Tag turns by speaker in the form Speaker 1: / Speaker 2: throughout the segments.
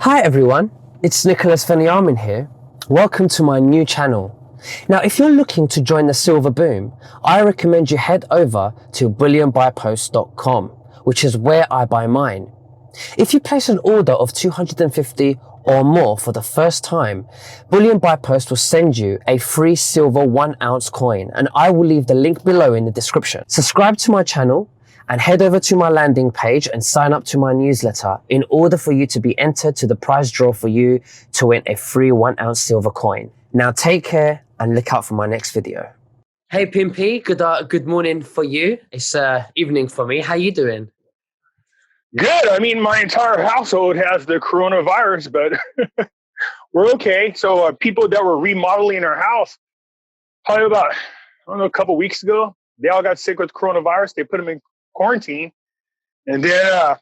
Speaker 1: Hi everyone, it's Veniamin here. Welcome to my new channel. Now, if you're looking to join the silver boom, I recommend you head over to bullionbuypost.com, which is where I buy mine. If you place an order of 250 or more for the first time, Bullion by Post will send you a free silver 1 ounce coin, and I will leave the link below in the description. Subscribe to my channel and head over to my landing page and sign up to my newsletter in order for you to be entered to the prize draw for you to win a free 1 ounce silver coin. Now take care and look out for my next video. Hey Pimpy, good morning for you. It's evening for me. How you doing?
Speaker 2: Good. I mean, my entire household has the coronavirus, but we're okay. So people that were remodeling our house, probably about, a couple weeks ago, they all got sick with coronavirus. They put them in quarantine. And then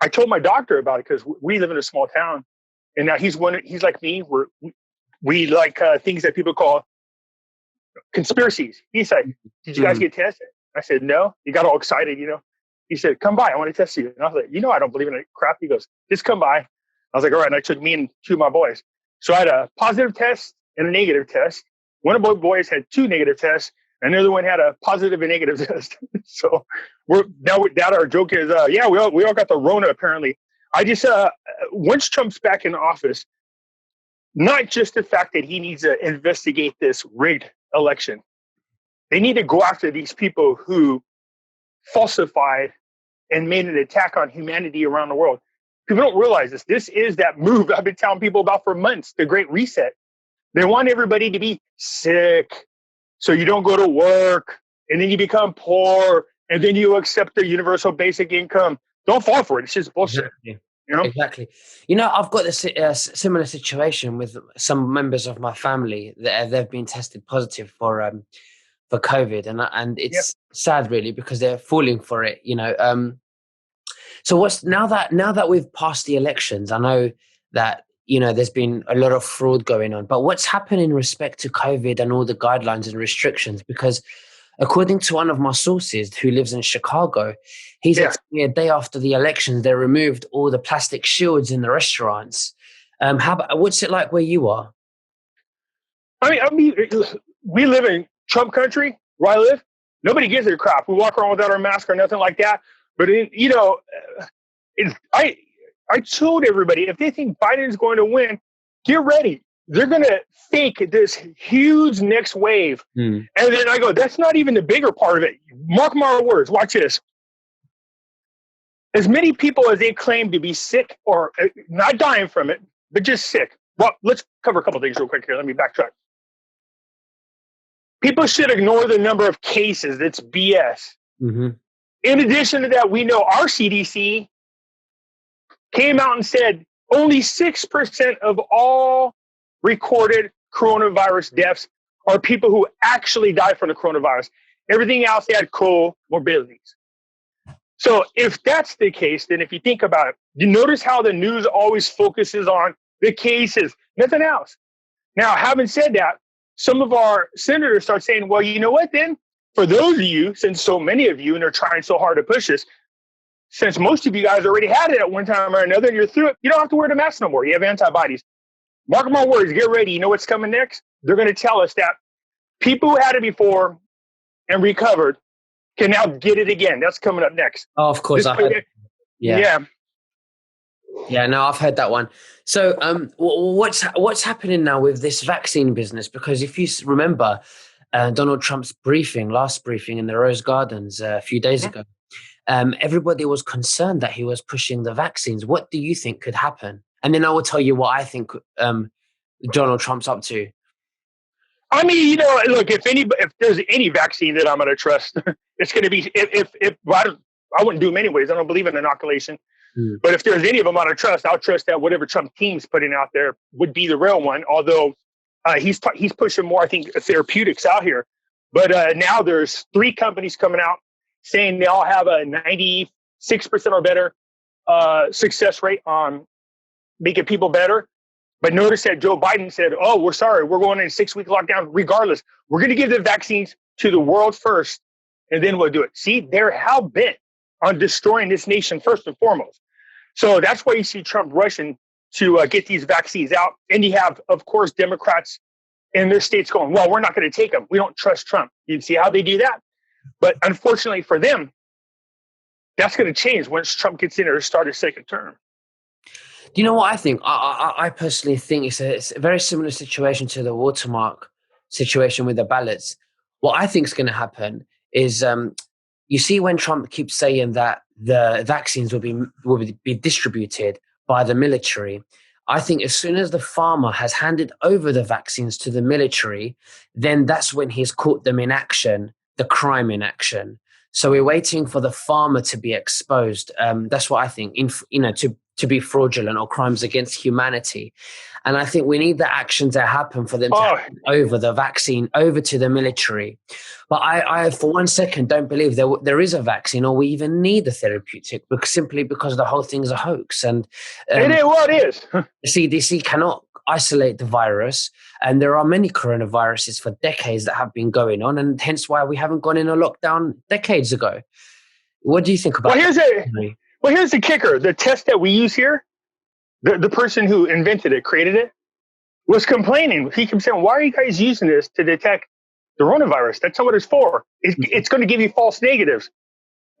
Speaker 2: I told my doctor about it because we live in a small town. And now he's like me. We like things that people call conspiracies. He's like, did you guys get tested? I said, no. He got all excited, He said, come by, I want to test you. And I was like, I don't believe in it crap. He goes, just come by. I was like, all right. And I took me and two of my boys. So I had a positive test and a negative test. One of my boys had 2 negative tests, and the other one had a positive and negative test. So our joke is, we all got the Rona apparently. I just, once Trump's back in office, not just the fact that he needs to investigate this rigged election. They need to go after these people who falsified and made an attack on humanity around the world. People don't realize this. This is that move I've been telling people about for months, the Great Reset. They want everybody to be sick so you don't go to work, and then you become poor, and then you accept the universal basic income. Don't fall for it. It's just bullshit.
Speaker 1: Exactly. I've got this similar situation with some members of my family that they've been tested positive for COVID, and it's sad really because they're falling for it. So what's now that we've passed the elections, I know that there's been a lot of fraud going on, but what's happened in respect to COVID and all the guidelines and restrictions? Because according to one of my sources who lives in Chicago, he's actually a day after the election they removed all the plastic shields in the restaurants. What's it like where you are?
Speaker 2: I mean, we live in Trump country where I live. Nobody gives a crap. We walk around without our mask or nothing like that. But I told everybody, if they think Biden's going to win, get ready. They're going to fake this huge next wave. And then I go, that's not even the bigger part of it. Mark my words. Watch this. As many people as they claim to be sick or not dying from it, but just sick. Well, let's cover a couple things real quick here. Let me backtrack. People should ignore the number of cases. That's BS. In addition to that, we know our CDC came out and said only 6% of all recorded coronavirus deaths are people who actually died from the coronavirus. Everything else, they had comorbidities. So if that's the case, then if you think about it, you notice how the news always focuses on the cases, nothing else. Now, having said that, some of our senators start saying, well, you know what then? For those of you, since so many of you, and they're trying so hard to push this, since most of you guys already had it at one time or another, and you're through it, you don't have to wear the mask no more. You have antibodies. Mark my words, get ready. You know what's coming next? They're going to tell us that people who had it before and recovered can now get it again. That's coming up next.
Speaker 1: Oh, of course. Yeah, no, I've heard that one. So what's happening now with this vaccine business? Because if you remember Donald Trump's last briefing in the Rose Gardens a few days ago, everybody was concerned that he was pushing the vaccines. What do you think could happen? And then I will tell you what I think Donald Trump's up to.
Speaker 2: I mean, look, if there's any vaccine that I'm going to trust, it's going to be, I wouldn't do them anyways. I don't believe in inoculation. But if there's any of them I don't trust, I'll trust that whatever Trump team's putting out there would be the real one. Although he's pushing more, I think, therapeutics out here. But now there's 3 companies coming out saying they all have a 96% or better success rate on making people better. But notice that Joe Biden said, oh, we're sorry, we're going in a 6-week lockdown regardless. We're going to give the vaccines to the world first, and then we'll do it. See, they're hell-bent on destroying this nation first and foremost. So that's why you see Trump rushing to get these vaccines out. And you have, of course, Democrats in their states going, well, we're not going to take them. We don't trust Trump. You see how they do that? But unfortunately for them, that's going to change once Trump gets in there to start his second term.
Speaker 1: Do you know what I think? I personally think it's a very similar situation to the watermark situation with the ballots. What I think is going to happen is, you see, when Trump keeps saying that the vaccines will be distributed by the military, I think as soon as the farmer has handed over the vaccines to the military, then that's when he's caught them in action, the crime in action. So we're waiting for the farmer to be exposed. That's what I think, to be fraudulent or crimes against humanity. And I think we need the action to happen for them to hand over the vaccine over to the military. But I for 1 second, don't believe there is a vaccine or we even need a therapeutic, simply because the whole thing is a hoax. And
Speaker 2: it is.
Speaker 1: The CDC cannot isolate the virus, and there are many coronaviruses for decades that have been going on, and hence why we haven't gone in a lockdown decades ago. What do you think about that?
Speaker 2: Well, here's the kicker. The test that we use here, the person who invented it, created it, was complaining. He kept saying, why are you guys using this to detect the coronavirus? That's not what it's for. It's going to give you false negatives.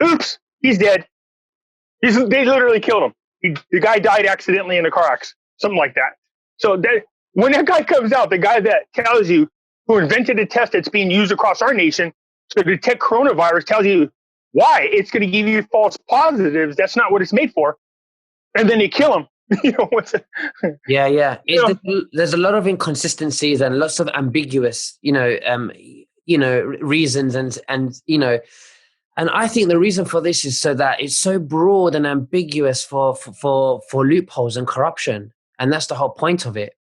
Speaker 2: Oops, he's dead. They literally killed him. The guy died accidentally in a car accident, something like that. So when that guy comes out, the guy that tells you who invented a test that's being used across our nation to detect coronavirus tells you why it's going to give you false positives. That's not what it's made for. And then they kill him.
Speaker 1: Yeah. There's a lot of inconsistencies and lots of ambiguous, reasons and I think the reason for this is so that it's so broad and ambiguous for loopholes and corruption. And that's the whole point of it,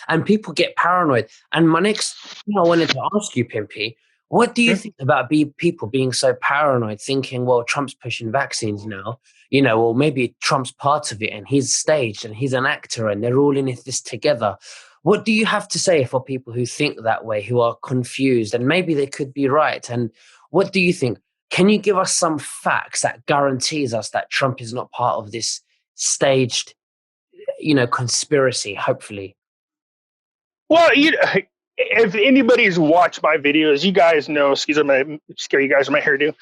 Speaker 1: and people get paranoid. And my next thing I wanted to ask you, Pimpy, what do you think about people being so paranoid, thinking, well, Trump's pushing vaccines now, or maybe Trump's part of it and he's staged and he's an actor and they're all in this together. What do you have to say for people who think that way, who are confused, and maybe they could be right? And what do you think? Can you give us some facts that guarantees us that Trump is not part of this staged, conspiracy, hopefully?
Speaker 2: Well, if anybody's watched my videos, you guys know, excuse me, scare you guys with my hairdo.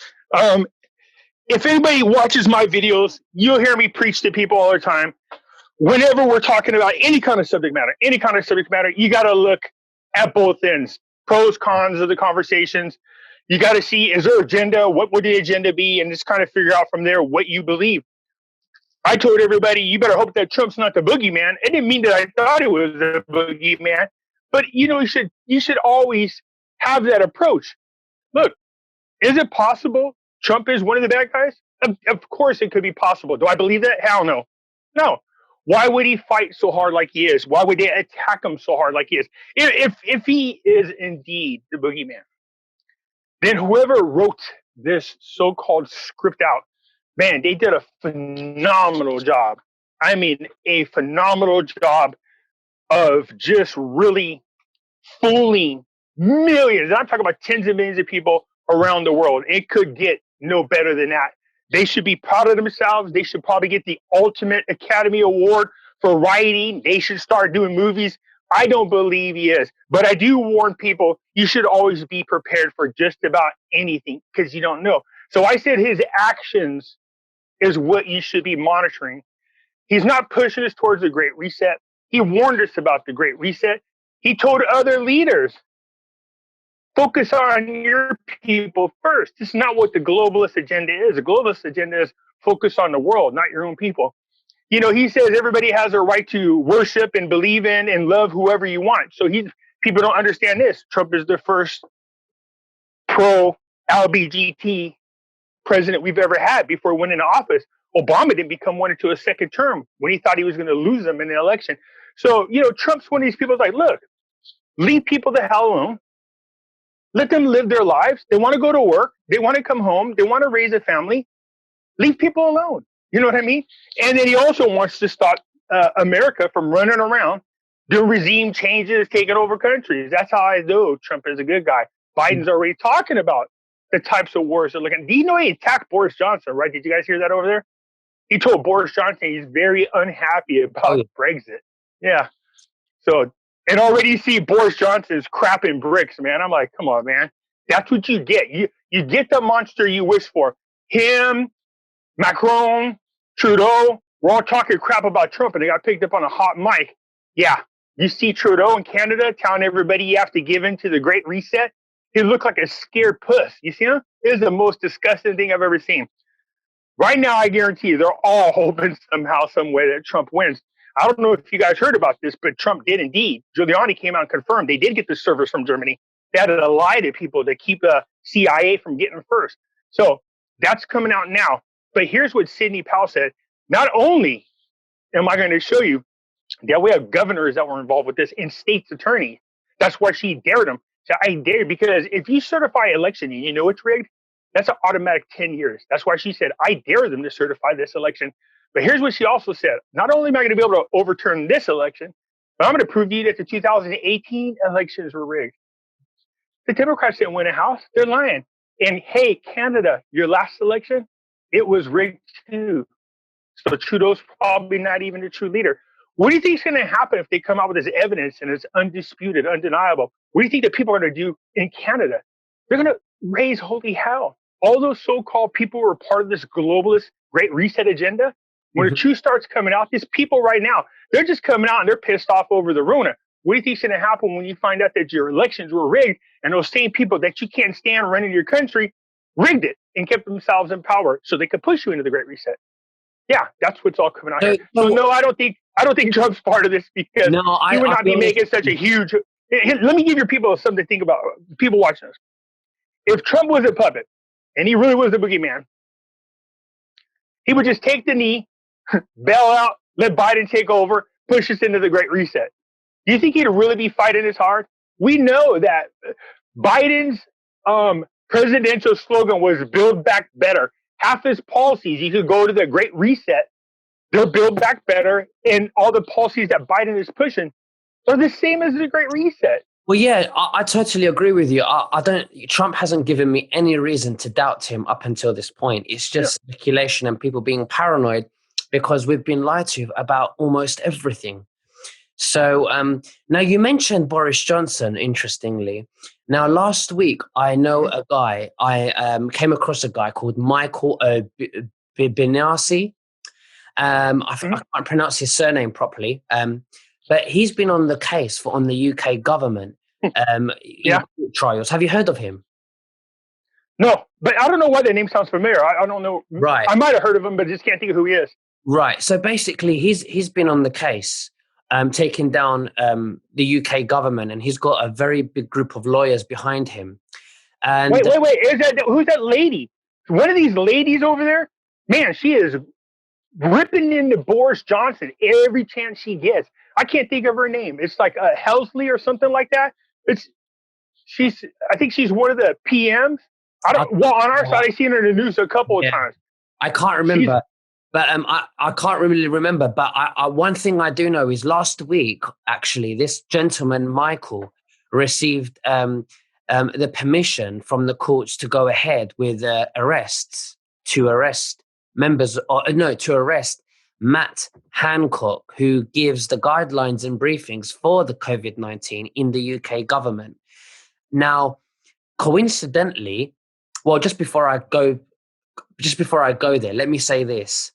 Speaker 2: If anybody watches my videos, you'll hear me preach to people all the time. Whenever we're talking about any kind of subject matter, you got to look at both ends, pros, cons of the conversations. You got to see, is there an agenda? What would the agenda be? And just kind of figure out from there what you believe. I told everybody, you better hope that Trump's not the boogeyman. It didn't mean that I thought it was the boogeyman, but you should always have that approach. Look, is it possible Trump is one of the bad guys? Of course it could be possible. Do I believe that? Hell no. No. Why would he fight so hard like he is? Why would they attack him so hard like he is? If he is indeed the boogeyman, then whoever wrote this so-called script out, man, they did a phenomenal job. I mean, a phenomenal job of just really fooling millions. I'm talking about tens of millions of people around the world. It could get no better than that. They should be proud of themselves. They should probably get the ultimate Academy Award for writing. They should start doing movies. I don't believe he is, but I do warn people, you should always be prepared for just about anything because you don't know. So I said his actions is what you should be monitoring. He's not pushing us towards the Great Reset. He warned us about the Great Reset. He told other leaders, focus on your people first. This is not what the globalist agenda is. The globalist agenda is focus on the world, not your own people. He says everybody has a right to worship and believe in and love whoever you want. So people don't understand this. Trump is the first pro-LGBT president we've ever had before he went into office. Obama didn't become one until a second term when he thought he was going to lose them in the election. So, Trump's one of these people like, look, leave people the hell alone. Let them live their lives. They want to go to work. They want to come home. They want to raise a family. Leave people alone. You know what I mean? And then he also wants to stop America from running around, doing regime changes, taking over countries. That's how I know Trump is a good guy. Biden's already talking about the types of wars they're looking at. Do you know he attacked Boris Johnson, right? Did you guys hear that over there? he told Boris Johnson he's very unhappy about Brexit. Yeah. So, and already see Boris Johnson's crapping bricks, man. I'm like, come on, man. That's what you get. You get the monster you wish for. Him, Macron, Trudeau, we're all talking crap about Trump, and they got picked up on a hot mic. Yeah. You see Trudeau in Canada telling everybody you have to give in to the Great Reset. He looked like a scared puss. You see him? It is the most disgusting thing I've ever seen. Right now, I guarantee you, they're all hoping somehow, some way that Trump wins. I don't know if you guys heard about this, but Trump did indeed. Giuliani came out and confirmed they did get the servers from Germany. They had to lie to people to keep the CIA from getting them first. So that's coming out now. But here's what Sidney Powell said. Not only am I going to show you that we have governors that were involved with this and state's attorneys. That's why she dared them. So I dare, because if you certify election and you know it's rigged, that's an automatic 10 years. That's why she said, I dare them to certify this election. But here's what she also said. Not only am I going to be able to overturn this election, but I'm going to prove to you that the 2018 elections were rigged. The Democrats didn't win a house. They're lying. And hey, Canada, your last election, it was rigged too. So Trudeau's probably not even the true leader. What do you think is going to happen if they come out with this evidence and it's undisputed, undeniable? What do you think that people are going to do in Canada? They're going to raise holy hell. All those so-called people who are part of this globalist Great Reset agenda. When the truth starts coming out, these people right now, they're just coming out and they're pissed off over the Rona. What do you think is going to happen when you find out that your elections were rigged and those same people that you can't stand running your country rigged it and kept themselves in power so they could push you into the Great Reset? Yeah, that's what's all coming out here. So no, I don't think Trump's part of this, because he would not be making such a huge. Let me give your people something to think about. People watching this. If Trump was a puppet and he really was the boogeyman, he would just take the knee, bail out, let Biden take over, push us into the Great Reset. Do you think he'd really be fighting as hard? We know that Biden's presidential slogan was "Build Back Better." Half his policies, you could go to the Great Reset, they'll build back better, and all the policies that Biden is pushing are the same as the Great Reset.
Speaker 1: Well, yeah, I totally agree with you. Trump hasn't given me any reason to doubt him up until this point. It's just speculation and people being paranoid because we've been lied to about almost everything. So now you mentioned Boris Johnson, interestingly. Now, last week, I know a guy, I came across a guy called Michael Binasi. I can't pronounce his surname properly, but he's been on the case on the UK government in court trials. Have you heard of him?
Speaker 2: No, but I don't know why the name sounds familiar. I don't know.
Speaker 1: Right.
Speaker 2: I might have heard of him, but just can't think of who he is.
Speaker 1: Right. So basically, he's been on the case, taking down the UK government, and he's got a very big group of lawyers behind him. And
Speaker 2: wait! Who's that lady? One of these ladies over there? Man, she is ripping into Boris Johnson every chance she gets. I can't think of her name. It's like Helsley or something like that. I think she's one of the PMs. On our side, I've seen her in the news a couple of times.
Speaker 1: I can't remember. But I can't really remember. But one thing I do know is last week, actually, this gentleman, Michael, received the permission from the courts to go ahead with arrests, to arrest Matt Hancock, who gives the guidelines and briefings for the COVID-19 in the UK government. Now, coincidentally, well, just before I go there, let me say this.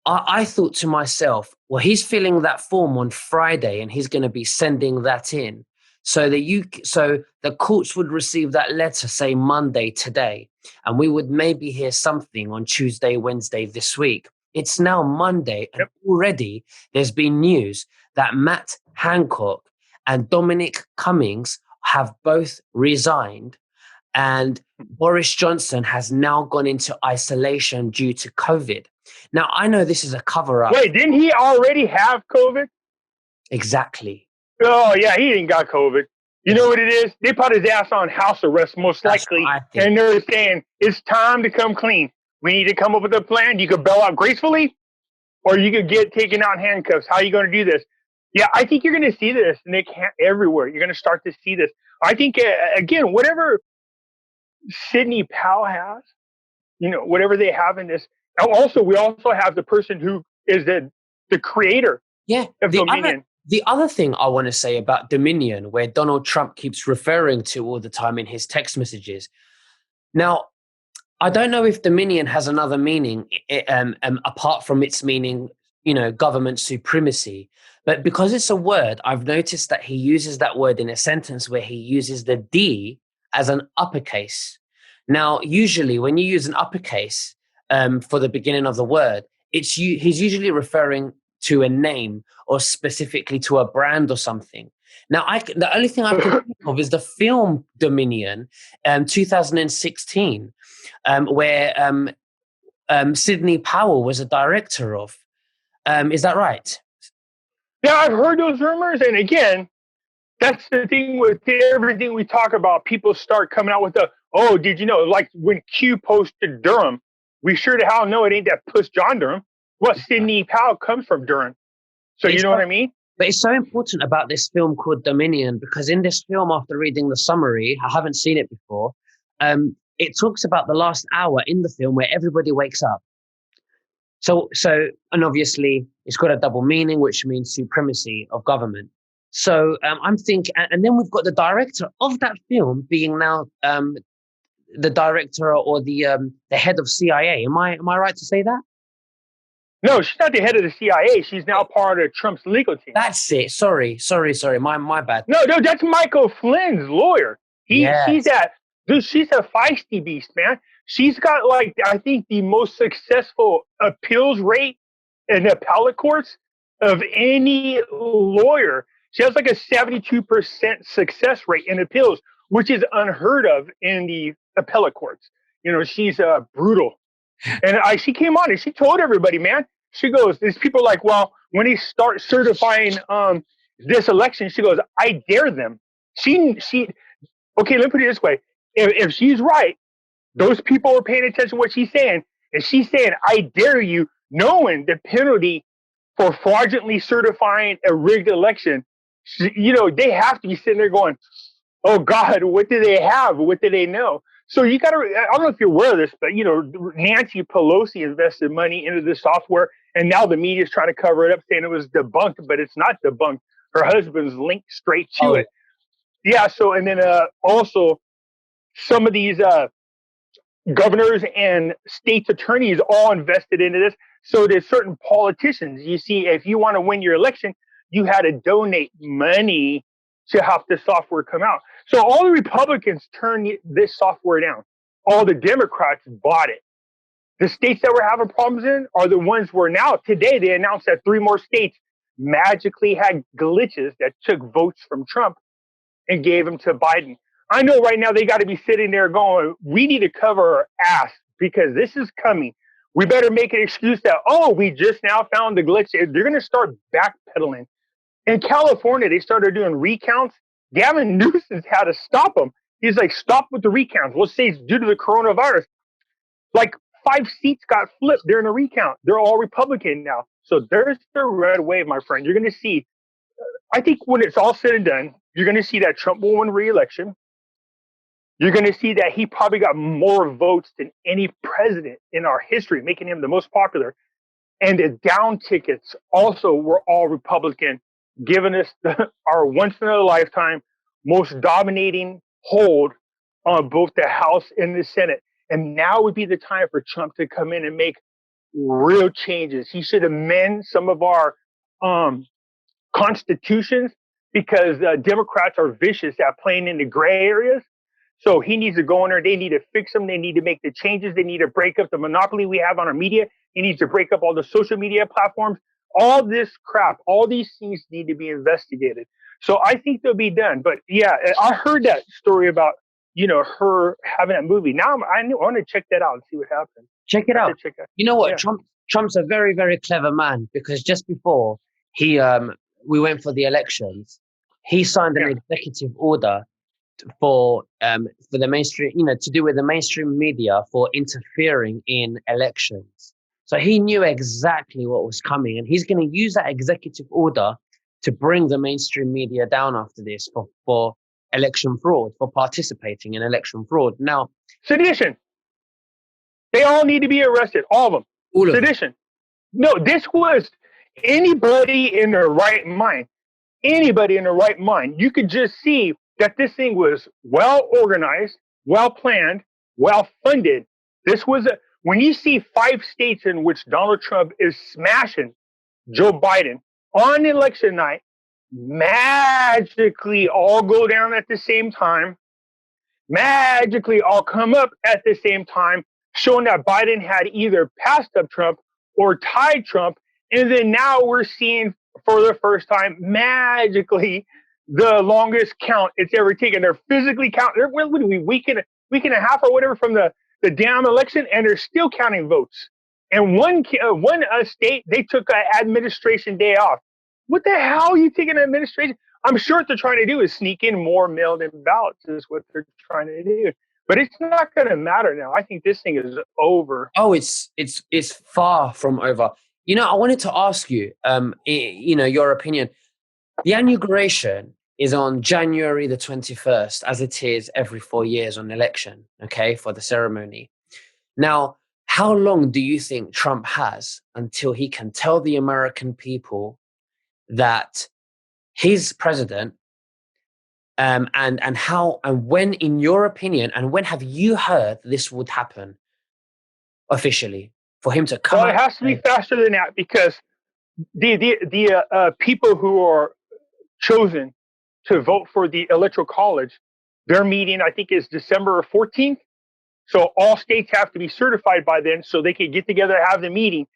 Speaker 1: I thought to myself, well, he's filling that form on Friday and he's going to be sending that in. So the courts would receive that letter, say Monday today, and we would maybe hear something on Tuesday, Wednesday this week. It's now Monday, and already there's been news that Matt Hancock and Dominic Cummings have both resigned, and Boris Johnson has now gone into isolation due to COVID. Now, I know this is a cover-up.
Speaker 2: Wait, didn't he already have COVID?
Speaker 1: Exactly.
Speaker 2: Oh, yeah, he ain't got COVID. You know what it is? They put his ass on house arrest, most likely, and they're saying, it's time to come clean. We need to come up with a plan. You could bail out gracefully, or you could get taken out in handcuffs. How are you going to do this? Yeah, I think you're going to see this, Nick, everywhere. You're going to start to see this. I think, again, whatever Sidney Powell has, whatever they have in this. Also, we also have the person who is the creator of Dominion.
Speaker 1: The other thing I want to say about Dominion, where Donald Trump keeps referring to all the time in his text messages. Now, I don't know if Dominion has another meaning apart from its meaning, government supremacy. But because it's a word, I've noticed that he uses that word in a sentence where he uses the D as an uppercase. Now, usually when you use an uppercase for the beginning of the word, he's usually referring to a name or specifically to a brand or something. Now, the only thing I can think of is the film Dominion, 2016, where Sidney Powell was a director of. Is that right?
Speaker 2: Yeah, I've heard those rumors. And again, that's the thing with everything we talk about. People start coming out with did you know? Like when Q posted Durham, we sure to hell know it ain't that puss John Durham. Well, Sidney Powell comes from Durham. So you know what I mean?
Speaker 1: But it's so important about this film called Dominion, because in this film, after reading the summary, I haven't seen it before, it talks about the last hour in the film where everybody wakes up. So, and obviously it's got a double meaning, which means supremacy of government. So I'm thinking, and then we've got the director of that film being now the director or the head of CIA. Am I right to say that?
Speaker 2: No, she's not the head of the CIA. She's now part of Trump's legal team.
Speaker 1: That's it. Sorry. My bad.
Speaker 2: No, that's Michael Flynn's lawyer. She's a feisty beast, man. She's got I think the most successful appeals rate in appellate courts of any lawyer. She has a 72% success rate in appeals, which is unheard of in the appellate courts. She's brutal. And she came on and she told everybody, man, she goes, these people are well, when they start certifying this election, she goes, I dare them. Okay, let me put it this way. If she's right, those people are paying attention to what she's saying. And she's saying, I dare you, knowing the penalty for fraudulently certifying a rigged election. They have to be sitting there going, oh God, what do they have? What do they know? So you got to, I don't know if you're aware of this, but Nancy Pelosi invested money into this software, and now the media is trying to cover it up, saying it was debunked, but it's not debunked. Her husband's linked straight to it. Yeah. So, and then also some of these governors and states attorneys all invested into this. So there's certain politicians. You see, if you want to win your election, you had to donate money to have the software come out. So all the Republicans turned this software down. All the Democrats bought it. The states that we're having problems in are the ones where now, today, they announced that 3 more states magically had glitches that took votes from Trump and gave them to Biden. I know right now they got to be sitting there going, we need to cover our ass because this is coming. We better make an excuse that, we just now found the glitch. They're going to start backpedaling. In California, they started doing recounts. Gavin Newsom had to stop them. He's like, stop with the recounts. Let's say it's due to the coronavirus. 5 seats got flipped during the recount. They're all Republican now. So there's the red wave, my friend. You're going to see, I think when it's all said and done, you're going to see that Trump will win re-election. You're going to see that he probably got more votes than any president in our history, making him the most popular. And the down tickets also were all Republican, giving us our once in a lifetime most dominating hold on both the House and the Senate. And now would be the time for Trump to come in and make real changes. He should amend some of our constitutions because Democrats are vicious at playing in the gray areas. So he needs to go in there. They need to fix them. They need to make the changes. They need to break up the monopoly we have on our media. He needs to break up all the social media platforms. All this crap, all these things need to be investigated. So I think they'll be done. But yeah, I heard that story about, her having that movie. Now I want to check that out and see what happens.
Speaker 1: Check it out. You know what? Yeah. Trump's a very, very clever man because just before we went for the elections, he signed an executive order for the mainstream, to do with the mainstream media for interfering in elections. So he knew exactly what was coming, and he's going to use that executive order to bring the mainstream media down after this for election fraud, for participating in election fraud. Now,
Speaker 2: sedition. They all need to be arrested. All of them.
Speaker 1: All of them.
Speaker 2: Sedition. No, this was anybody in their right mind. Anybody in their right mind. You could just see that this thing was well organized, well planned, well funded. This was when you see 5 states in which Donald Trump is smashing Joe Biden on election night, magically all go down at the same time, magically all come up at the same time, showing that Biden had either passed up Trump or tied Trump. And then now we're seeing for the first time, magically, the longest count it's ever taken. They're physically counting. What would we, week and a half or whatever from the damn election, and they're still counting votes. And one state, they took an administration day off. What the hell are you taking an administration? I'm sure what they're trying to do is sneak in more mailed-in ballots is what they're trying to do. But it's not going to matter now. I think this thing is over.
Speaker 1: Oh, it's far from over. You know, I wanted to ask you, your opinion. The inauguration is on January the 21st, as it is every 4 years on election, okay, for the ceremony. Now, how long do you think Trump has until he can tell the American people that he's president, and how and when, in your opinion, and when have you heard this would happen officially for him to come?
Speaker 2: Well, it has to be faster than that, because the people who are chosen to vote for the Electoral College, their meeting I think is December 14th. So all states have to be certified by then, so they can get together, have the meeting,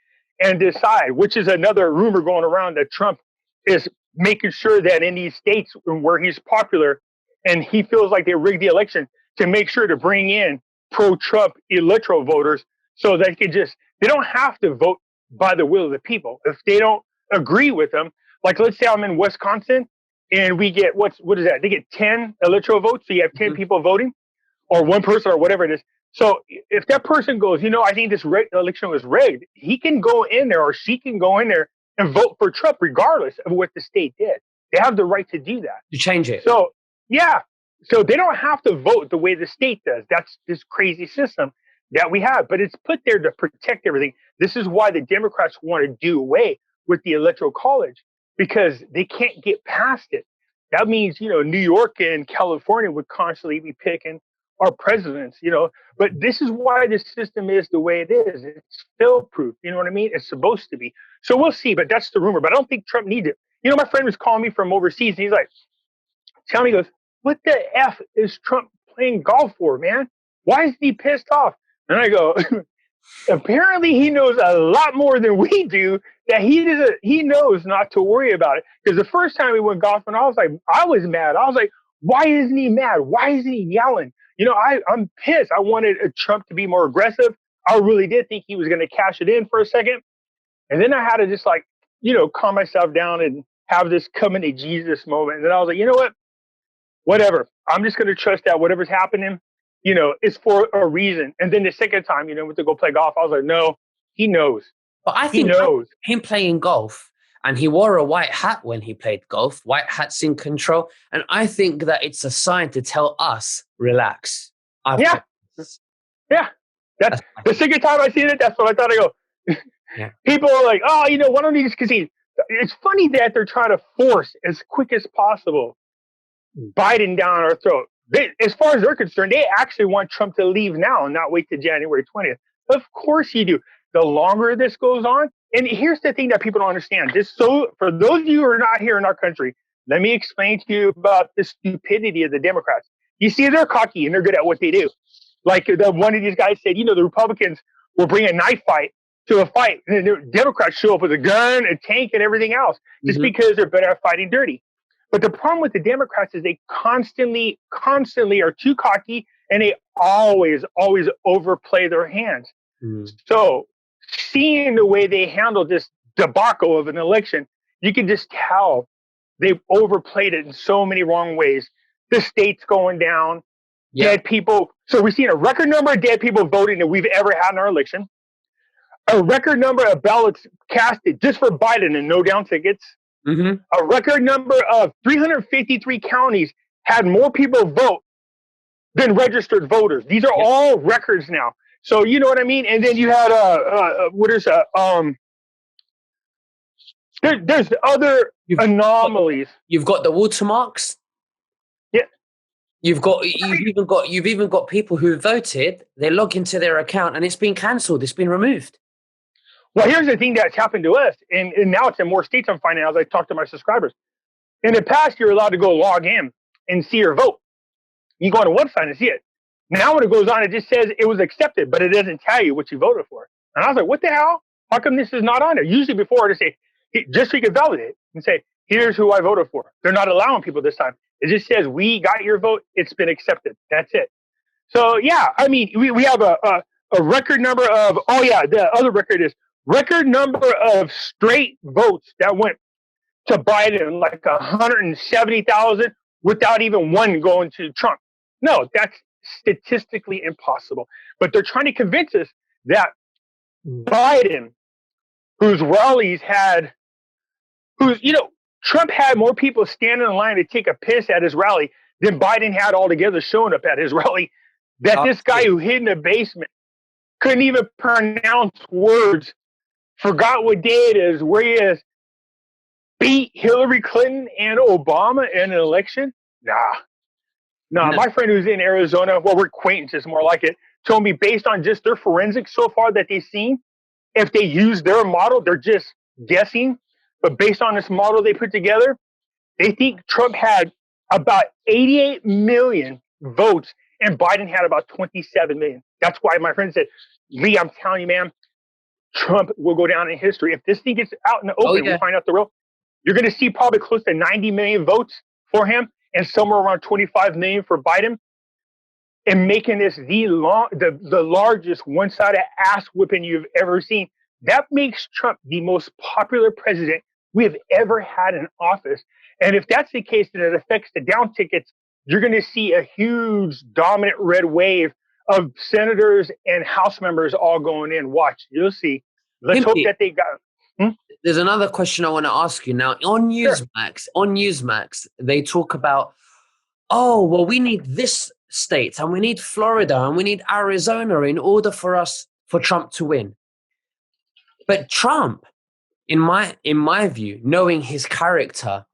Speaker 2: and decide. Which is another rumor going around that Trump is making sure that in these states where he's popular and he feels like they rigged the election, to make sure to bring in pro-Trump electoral voters, so they don't have to vote by the will of the people. If they don't agree with them, like let's say I'm in Wisconsin and we get, what is that? They get 10 electoral votes. So you have 10 people voting, or one person, or whatever it is. So if that person goes, I think this election was rigged, he can go in there, or she can go in there and vote for Trump regardless of what the state did. They have the right to do that.
Speaker 1: To change it.
Speaker 2: So, yeah. So they don't have to vote the way the state does. That's this crazy system that we have. But it's put there to protect everything. This is why the Democrats want to do away with the Electoral College, because they can't get past it. That means, New York and California would constantly be picking our presidents, but this is why this system is the way it is. It's fail-proof. You know what I mean? It's supposed to be. So we'll see, but that's the rumor. But I don't think Trump needs it. My friend was calling me from overseas, and he's like, he goes, what the F is Trump playing golf for, man? Why is he pissed off? And I go, apparently he knows a lot more than we do, that he knows not to worry about it. Because the first time we went golfing, I was mad. I was like, why isn't he mad? Why isn't he yelling? I'm pissed. I wanted Trump to be more aggressive. I really did think he was going to cash it in for a second. And then I had to just calm myself down and have this coming to Jesus moment. And then I was like, you know what? Whatever. I'm just going to trust that whatever's happening, is for a reason. And then the second time, went to go play golf, I was like, no, he knows.
Speaker 1: But I think him playing golf, and he wore a white hat when he played golf. White hat's in control. And I think that it's a sign to tell us, relax.
Speaker 2: Yeah. That's the second time I seen it. That's what I thought. I go, People are like, oh, why don't you just concede? It's funny that they're trying to force as quick as possible Biden down our throat. As far as they're concerned, they actually want Trump to leave now and not wait till January 20th. Of course you do. The longer this goes on, and here's the thing that people don't understand. For those of you who are not here in our country, let me explain to you about the stupidity of the Democrats. You see, they're cocky and they're good at what they do. Like one of these guys said, the Republicans will bring a knife fight to a fight, and the Democrats show up with a gun, a tank, and everything else, just because they're better at fighting dirty. But the problem with the Democrats is they constantly are too cocky, and they always overplay their hands. So seeing the way they handled this debacle of an election, you can just tell they've overplayed it in so many wrong ways. The state's going down, dead people. So we've seen a record number of dead people voting that we've ever had in our election. A record number of ballots casted just for Biden and no down tickets. A record number of 353 counties had more people vote than registered voters. These are all records now. So you know what I mean. And then you had what is that? There's other
Speaker 1: You've
Speaker 2: anomalies.
Speaker 1: you've got the watermarks.
Speaker 2: Yeah.
Speaker 1: You've even got people who voted. They log into their account and it's been cancelled. It's been removed.
Speaker 2: Well, here's the thing that's happened to us, and now it's in more states. I'm finding out as I talk to my subscribers. In the past, you're allowed to go log in and see your vote. You go on a website and see it. Now when it goes on, it just says it was accepted, but it doesn't tell you what you voted for. And I was like, what the hell? How come this is not on there? Usually before, to say, just so you can validate and say, here's who I voted for. They're not allowing people this time. It just says, we got your vote. It's been accepted. That's it. So, yeah, I mean, we have a record number of, the other record is record number of straight votes that went to Biden, like 170,000 without even one going to Trump. No, that's statistically impossible. But they're trying to convince us that Biden, whose rallies had, Trump had more people standing in line to take a piss at his rally than Biden had altogether showing up at his rally. That this guy who hid in the basement couldn't even pronounce words, forgot what day it is, where he is, beat Hillary Clinton and Obama in an election? Nah. My friend who's in Arizona, well, we're acquaintances more like it, told me based on just their forensics so far that they've seen, if they use their model, they're just guessing. But based on this model they put together, they think Trump had about 88 million votes and Biden had about 27 million. That's why my friend said, Lee, I'm telling you, man, Trump will go down in history. If this thing gets out in the open, we find out the real, you're going to see probably close to 90 million votes for him and somewhere around 25 million for Biden, and making this the largest one-sided ass whipping you've ever seen. That makes Trump the most popular president we have ever had in office. And if that's the case, then it affects the down tickets. You're going to see a huge dominant red wave of senators and House members all going in. Watch, you'll see. Let's hope that they got.
Speaker 1: There's another question I want to ask you now. On Newsmax, they talk about, oh, well, we need this state and we need Florida and we need Arizona in order for Trump to win. But Trump, in my view, knowing his character,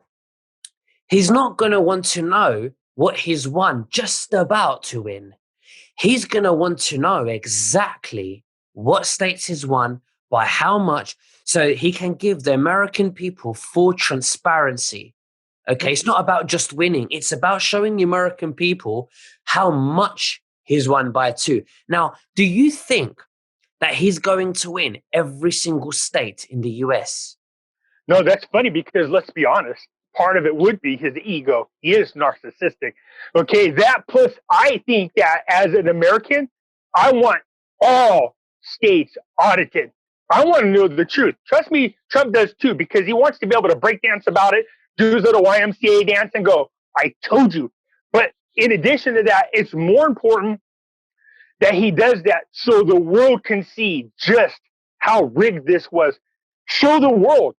Speaker 1: he's not going to want to know what he's won just about to win. He's going to want to know exactly what states he's won, by how much, so he can give the American people full transparency. Okay, it's not about just winning. It's about showing the American people how much he's won by too. Now, do you think that he's going to win every single state in the US?
Speaker 2: No, that's funny because let's be honest. Part of it would be his ego. He is narcissistic. Okay, that plus I think that as an American, I want all states audited. I want to know the truth. Trust me, Trump does too, because he wants to be able to break dance about it, do his little YMCA dance and go, I told you. But in addition to that, it's more important that he does that so the world can see just how rigged this was. Show the world.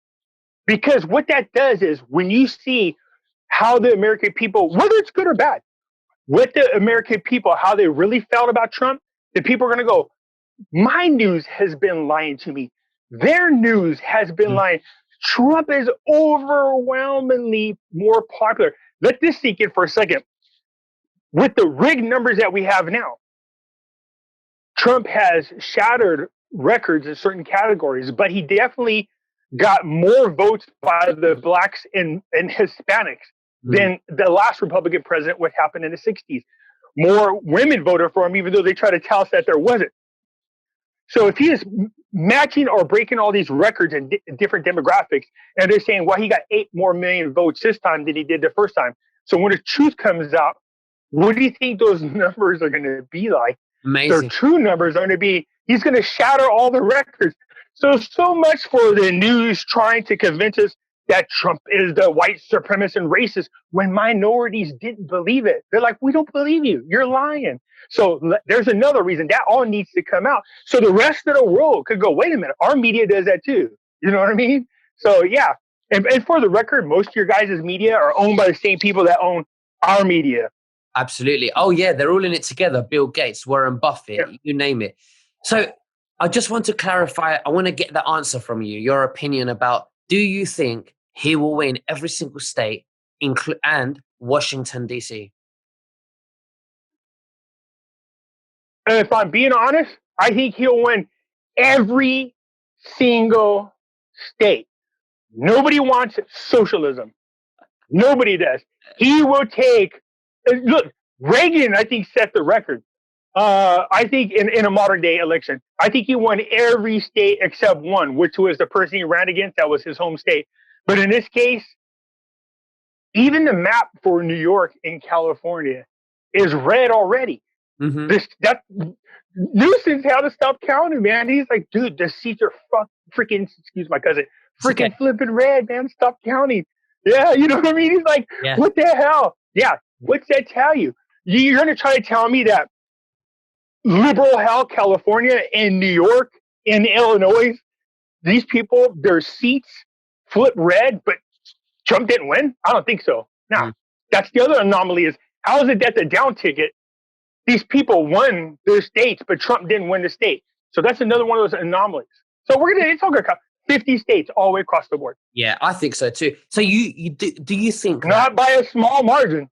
Speaker 2: Because what that does is when you see how the American people, whether it's good or bad, what the American people, how they really felt about Trump, the people are going to go, my news has been lying to me. Their news has been lying. Trump is overwhelmingly more popular. Let this sink in for a second. With the rigged numbers that we have now, Trump has shattered records in certain categories, but he definitely got more votes by the blacks and Hispanics than the last Republican president, what happened in the 60s. More women voted for him, even though they try to tell us that there wasn't. So if he is matching or breaking all these records in different demographics, and they're saying, well, he got 8 more million votes this time than he did the first time. So when the truth comes out, what do you think those numbers are going to be like?
Speaker 1: Amazing.
Speaker 2: Their true numbers are going to be, he's going to shatter all the records. So much for the news trying to convince us that Trump is the white supremacist and racist when minorities didn't believe it. They're like, we don't believe you. You're lying. So there's another reason that all needs to come out. So the rest of the world could go, wait a minute, our media does that too. You know what I mean? So yeah. And for the record, most of your guys' media are owned by the same people that own our media.
Speaker 1: Absolutely. Oh yeah, they're all in it together. Bill Gates, Warren Buffett, you name it. So I just want to clarify. I want to get the answer from you. Your opinion about: do you think he will win every single state, and Washington D.C.?
Speaker 2: And if I'm being honest, I think he'll win every single state. Nobody wants socialism. Nobody does. He will take. Look, Reagan, I think, set the record. I think in a modern day election, I think he won every state except one, which was the person he ran against. That was his home state. But in this case, even the map for New York and California is red already.
Speaker 1: Mm-hmm.
Speaker 2: That Newsom's had to stop counting, man. He's like, dude, the seats are freaking, excuse my cousin, freaking flipping red, man. Stop counting. Yeah, you know what I mean? He's like, what the hell? Yeah, what's that tell you? You're going to try to tell me that liberal hell, California and New York and Illinois, these people, their seats flip red, but Trump didn't win? I don't think so. Now, that's the other anomaly is, how is it that the down ticket, these people won their states, but Trump didn't win the state? So that's another one of those anomalies. So it's all going to come 50 states all the way across the board.
Speaker 1: Yeah, I think so too. So do you think
Speaker 2: not by a small margin?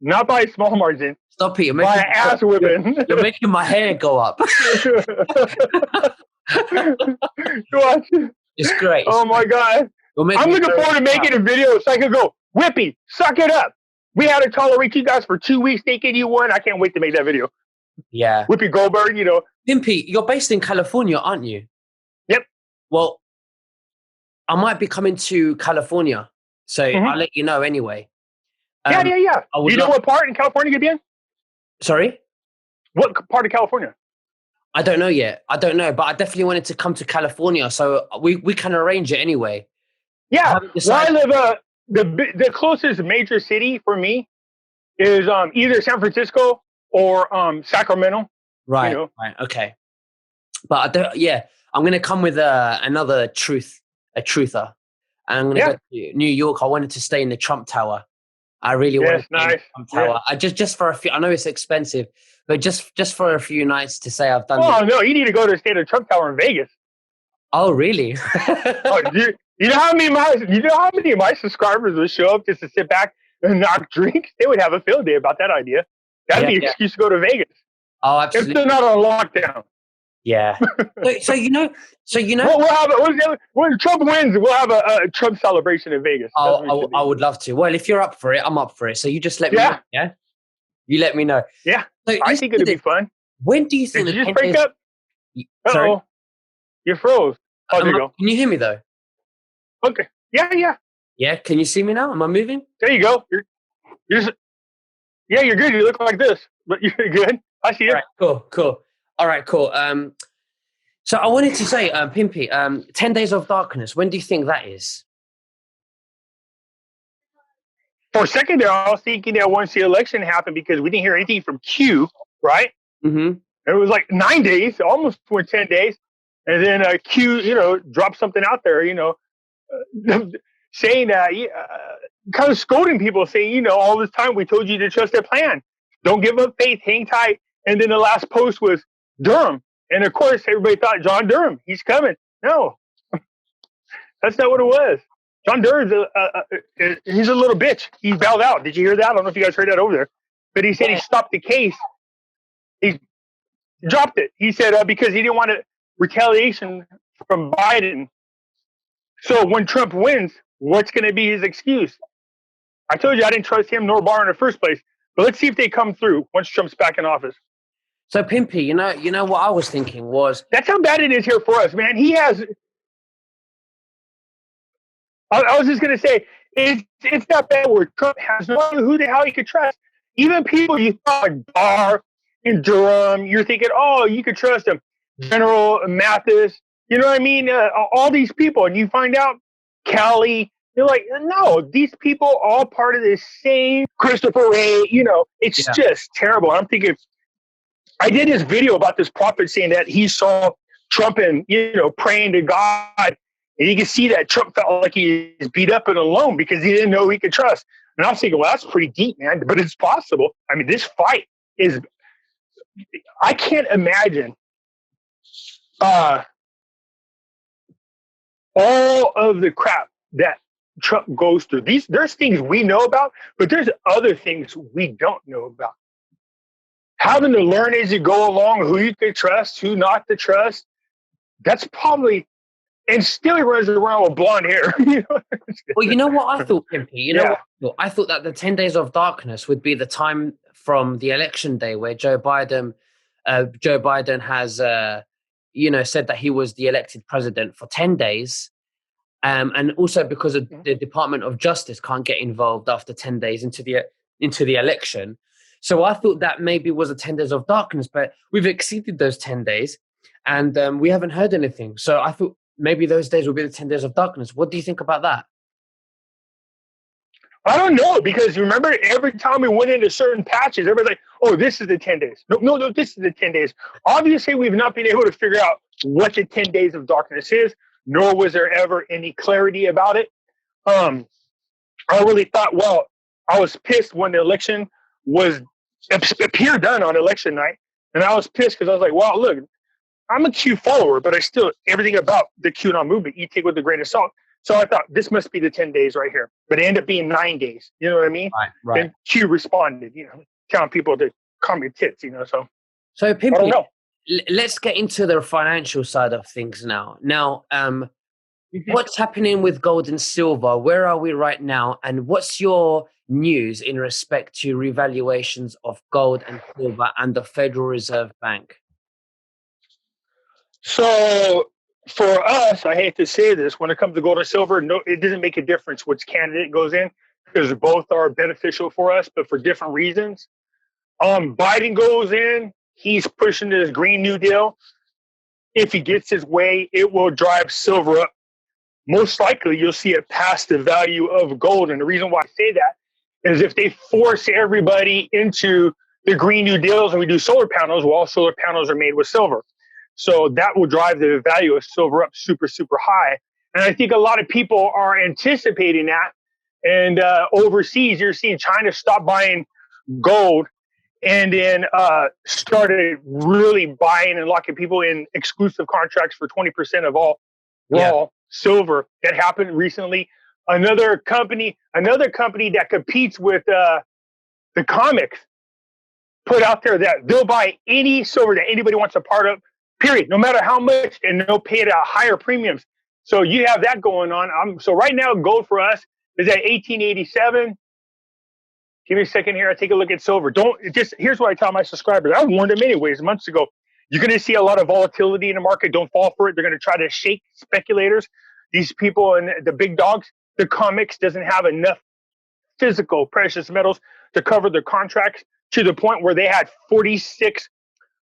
Speaker 2: Not by a small margin.
Speaker 1: Stop it! You're
Speaker 2: making, by ass whipping.
Speaker 1: You're making my hair go up.
Speaker 2: Watch.
Speaker 1: It's great.
Speaker 2: Oh my God! I'm looking forward to making a video so I can go, Whippy, suck it up. We had to tolerate you guys for 2 weeks thinking you won. I can't wait to make that video.
Speaker 1: Yeah.
Speaker 2: Whoopi Goldberg, you know.
Speaker 1: Pimpy, you're based in California, aren't you?
Speaker 2: Yep.
Speaker 1: Well, I might be coming to California, so I'll let you know anyway.
Speaker 2: Yeah. You know what part in California you'll be in?
Speaker 1: Sorry?
Speaker 2: What part of California?
Speaker 1: I don't know yet. I don't know, but I definitely wanted to come to California, so we can arrange it anyway.
Speaker 2: Yeah. Where I live, the closest major city for me is either San Francisco or Sacramento.
Speaker 1: Right.
Speaker 2: You know?
Speaker 1: Right. Okay. But I'm going to come with a truther. And I'm going to go to New York. I wanted to stay in the Trump Tower. I really want to stay in the Trump Tower. I just for a few. I know it's expensive, but just for a few nights to say I've done.
Speaker 2: Oh no, you need to go to stay at the Trump Tower in Vegas.
Speaker 1: Oh really?
Speaker 2: You know how many of my subscribers would show up just to sit back and knock drinks? They would have a field day about that idea. That'd be an excuse to go to Vegas.
Speaker 1: Oh, absolutely.
Speaker 2: If they're not on lockdown.
Speaker 1: Yeah. so you know.
Speaker 2: We'll have when Trump wins, we'll have a Trump celebration in Vegas.
Speaker 1: I would love to. Well, if you're up for it, I'm up for it. So you just let me know. Yeah. You let me know.
Speaker 2: Yeah. So I think it'd be fun.
Speaker 1: When do you think?
Speaker 2: Did you just break up? Uh-oh. You froze. Oh, there you go.
Speaker 1: Can you hear me though?
Speaker 2: Okay. Yeah.
Speaker 1: Yeah. Can you see me now? Am I moving?
Speaker 2: There you go. You're good. You look like this, but you're good. I see you.
Speaker 1: All right, cool. All right, cool. So I wanted to say, Pimpy, 10 Days of Darkness, when do you think that is?
Speaker 2: For a second there, I was thinking that once the election happened, because we didn't hear anything from Q, right?
Speaker 1: Mm-hmm.
Speaker 2: It was like 9 days, almost 10 days. And then Q, dropped something out there, saying that, kind of scolding people, saying, all this time we told you to trust their plan. Don't give up faith, hang tight. And then the last post was Durham. And of course, everybody thought John Durham, he's coming. No, that's not what it was. John Durham's he's a little bitch. He bailed out. Did you hear that? I don't know if you guys heard that over there. But he said he stopped the case. He dropped it. He said because he didn't want retaliation from Biden. So when Trump wins, what's going to be his excuse? I told you I didn't trust him nor Barr in the first place. But let's see if they come through once Trump's back in office.
Speaker 1: So Pimpy, you know what I was thinking was,
Speaker 2: that's how bad it is here for us, man. He has. I was just gonna say it's not bad where Trump has no idea who the hell he could trust. Even people you thought like Barr and Durham, you're thinking, oh, you could trust him. General Mathis, you know what I mean? All these people, and you find out Kelly. You're like, no, these people are all part of this same Christopher Wray. It's just terrible. I'm thinking. I did this video about this prophet saying that he saw Trump and, praying to God. And you can see that Trump felt like he was beat up and alone because he didn't know who he could trust. And I was thinking, well, that's pretty deep, man. But it's possible. I mean, this fight is, I can't imagine uh, all of the crap that Trump goes through. There's things we know about, but there's other things we don't know about. Having to learn as you go along who you can trust, who not to trust. That's probably, and still he runs around with blonde hair.
Speaker 1: Well, you know what I thought, Pimpy? You know
Speaker 2: Yeah.
Speaker 1: what I thought? I thought that the 10 days of darkness would be the time from the election day where Joe Biden has, said that he was the elected president for 10 days. And also because of the Department of Justice can't get involved after 10 days into the election. So I thought that maybe was a 10 days of darkness, but we've exceeded those 10 days and we haven't heard anything. So I thought maybe those days will be the 10 days of darkness. What do you think about that?
Speaker 2: I don't know, because you remember every time we went into certain patches, everybody's like, oh, this is the 10 days. No, this is the 10 days. Obviously, we've not been able to figure out what the 10 days of darkness is, nor was there ever any clarity about it. I really thought, well, I was pissed when the election appeared done on election night. And I was pissed because I was like, well, look, I'm a Q follower, but I still, everything about the QAnon movement, you take with a grain of salt. So I thought this must be the 10 days right here, but it ended up being 9 days. You know what I mean?
Speaker 1: Right.
Speaker 2: And Q responded, telling people to calm your tits,
Speaker 1: So
Speaker 2: I don't
Speaker 1: Pimpy,
Speaker 2: know.
Speaker 1: let's get into the financial side of things now. What's happening with gold and silver? Where are we right now? And what's your news in respect to revaluations of gold and silver and the Federal Reserve Bank?
Speaker 2: So for us, I hate to say this, when it comes to gold and silver, no, it doesn't make a difference which candidate goes in, because both are beneficial for us, but for different reasons. Biden goes in, he's pushing this Green New Deal. If he gets his way, it will drive silver up. Most likely, you'll see it past the value of gold. And the reason why I say that is if they force everybody into the Green New Deals and we do solar panels, well, all solar panels are made with silver. So that will drive the value of silver up super, super high. And I think a lot of people are anticipating that. And overseas, you're seeing China stop buying gold and then started really buying and locking people in exclusive contracts for 20% of all raw silver. That happened recently. Another company that competes with the comics put out there that they'll buy any silver that anybody wants a part of, period, no matter how much, and they'll pay it at higher premiums. So you have that going on. So right now, gold for us is at 1887. Give me a second here. I take a look at silver. Here's what I tell my subscribers. I warned them anyways months ago. You're going to see a lot of volatility in the market. Don't fall for it. They're going to try to shake speculators. These people and the big dogs, the comics doesn't have enough physical precious metals to cover their contracts, to the point where they had 46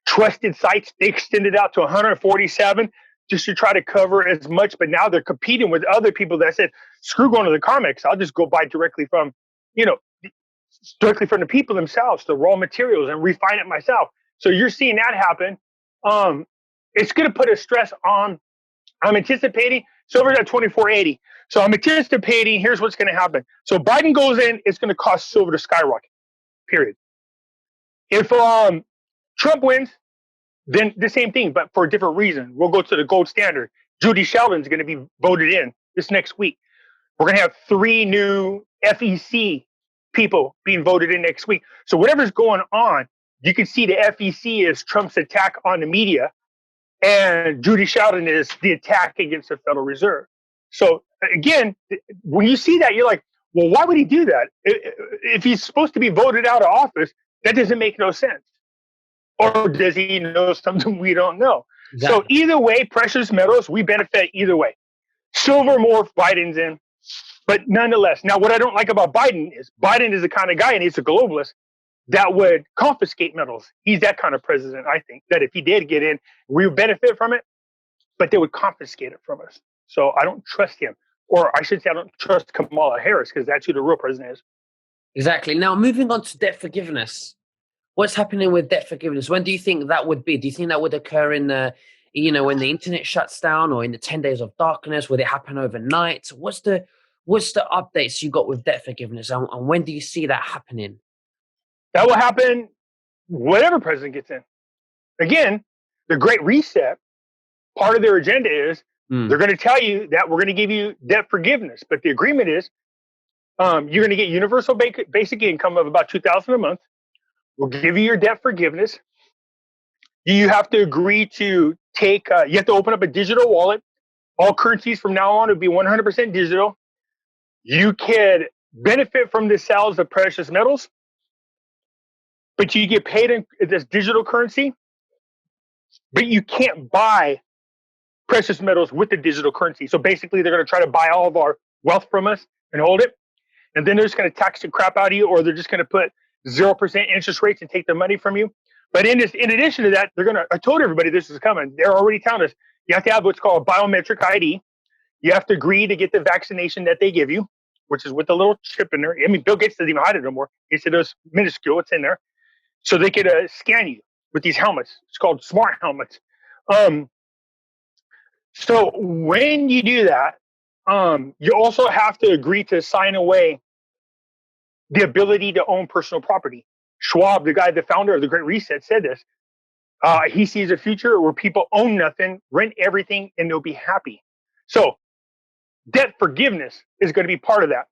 Speaker 2: trusted sites. They extended out to 147 just to try to cover as much. But now they're competing with other people that said, screw going to the comics. I'll just go buy directly from the people themselves, the raw materials, and refine it myself. So you're seeing that happen. It's going to put a stress on. I'm anticipating silver's at 2480. So I'm anticipating here's what's going to happen. So Biden goes in, it's going to cost silver to skyrocket. Period. If Trump wins, then the same thing, but for a different reason. We'll go to the gold standard. Judy Sheldon's going to be voted in this next week. We're going to have 3 new FEC people being voted in next week. So whatever's going on, you can see the FEC is Trump's attack on the media, and Judy Sheldon is the attack against the Federal Reserve. So again, when you see that, you're like, well, why would he do that? If he's supposed to be voted out of office, that doesn't make no sense. Or does he know something we don't know? Exactly. So either way, precious metals, we benefit either way. Silver more if Biden's in. But nonetheless, now what I don't like about Biden is the kind of guy, and he's a globalist, that would confiscate metals. He's that kind of president, I think, that if he did get in, we would benefit from it, but they would confiscate it from us. So I don't trust him. Or I should say I don't trust Kamala Harris, because that's who the real president is.
Speaker 1: Exactly. Now, moving on to debt forgiveness. What's happening with debt forgiveness? When do you think that would be? Do you think that would occur in when the internet shuts down, or in the 10 days of darkness? Would it happen overnight? What's the updates you got with debt forgiveness, and when do you see that happening?
Speaker 2: That will happen whatever president gets in. Again, the Great Reset part of their agenda is they're going to tell you that we're going to give you debt forgiveness, but the agreement is you're going to get universal basic income of about $2,000 a month. We'll give you your debt forgiveness. You have to agree to take. You have to open up a digital wallet. All currencies from now on will be 100% digital. You can benefit from the sales of precious metals, but you get paid in this digital currency. But you can't buy precious metals with the digital currency. So basically, they're going to try to buy all of our wealth from us and hold it. And then they're just going to tax the crap out of you, or they're just going to put 0% interest rates and take the money from you. But in addition to that, I told everybody this is coming. They're already telling us you have to have what's called a biometric ID. You have to agree to get the vaccination that they give you, which is with the little chip in there. I mean, Bill Gates doesn't even hide it no more. He said it was minuscule. It's in there. So they could scan you with these helmets. It's called smart helmets. So when you do that, you also have to agree to sign away the ability to own personal property. Schwab, the founder of the Great Reset, said this. He sees a future where people own nothing, rent everything, and they'll be happy. So debt forgiveness is going to be part of that.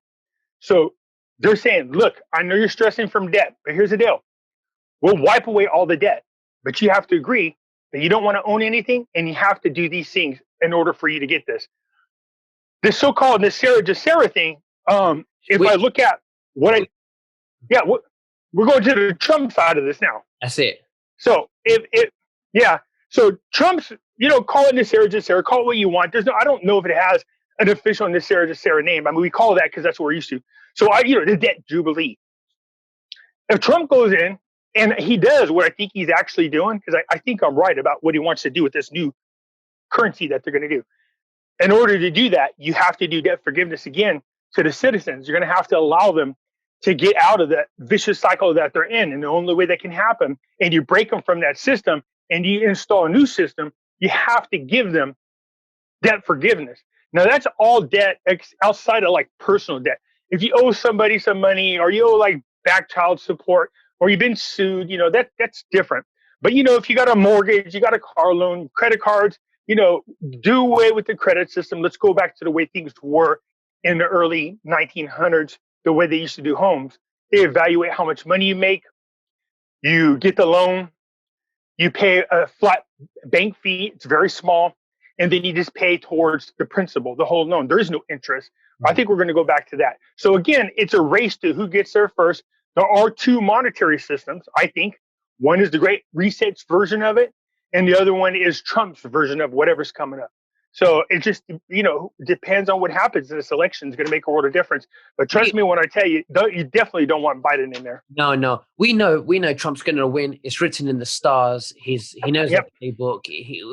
Speaker 2: So they're saying, look, I know you're stressing from debt, but here's the deal. We'll wipe away all the debt, but you have to agree that you don't want to own anything, and you have to do these things in order for you to get this. This so-called Nesara GESARA thing, if I look at we're going to the Trump side of this now.
Speaker 1: That's it.
Speaker 2: So so Trump's, call it Nesara GESARA, call it what you want. I don't know if it has an official Nesara GESARA name. I mean, we call it that because that's what we're used to. So the debt jubilee. If Trump goes in and he does what I think he's actually doing, because I think I'm right about what he wants to do with this new currency that they're going to do. In order to do that, you have to do debt forgiveness again to the citizens. You're going to have to allow them to get out of that vicious cycle that they're in. And the only way that can happen, and you break them from that system and you install a new system, you have to give them debt forgiveness. Now, that's all debt outside of like personal debt. If you owe somebody some money, or you owe like back child support, or you've been sued, that's different. But, if you got a mortgage, you got a car loan, credit cards, do away with the credit system. Let's go back to the way things were in the early 1900s, the way they used to do homes. They evaluate how much money you make. You get the loan. You pay a flat bank fee. It's very small. And then you just pay towards the principal, the whole loan. There is no interest. I think we're going to go back to that. So again, it's a race to who gets there first. There are two monetary systems, I think. One is the Great Reset's version of it, and the other one is Trump's version of whatever's coming up. So it just, depends on what happens in this election. It's going to make a world of difference. But trust me when I tell you, you definitely don't want Biden in there.
Speaker 1: No. We know Trump's going to win. It's written in the stars. He knows the playbook.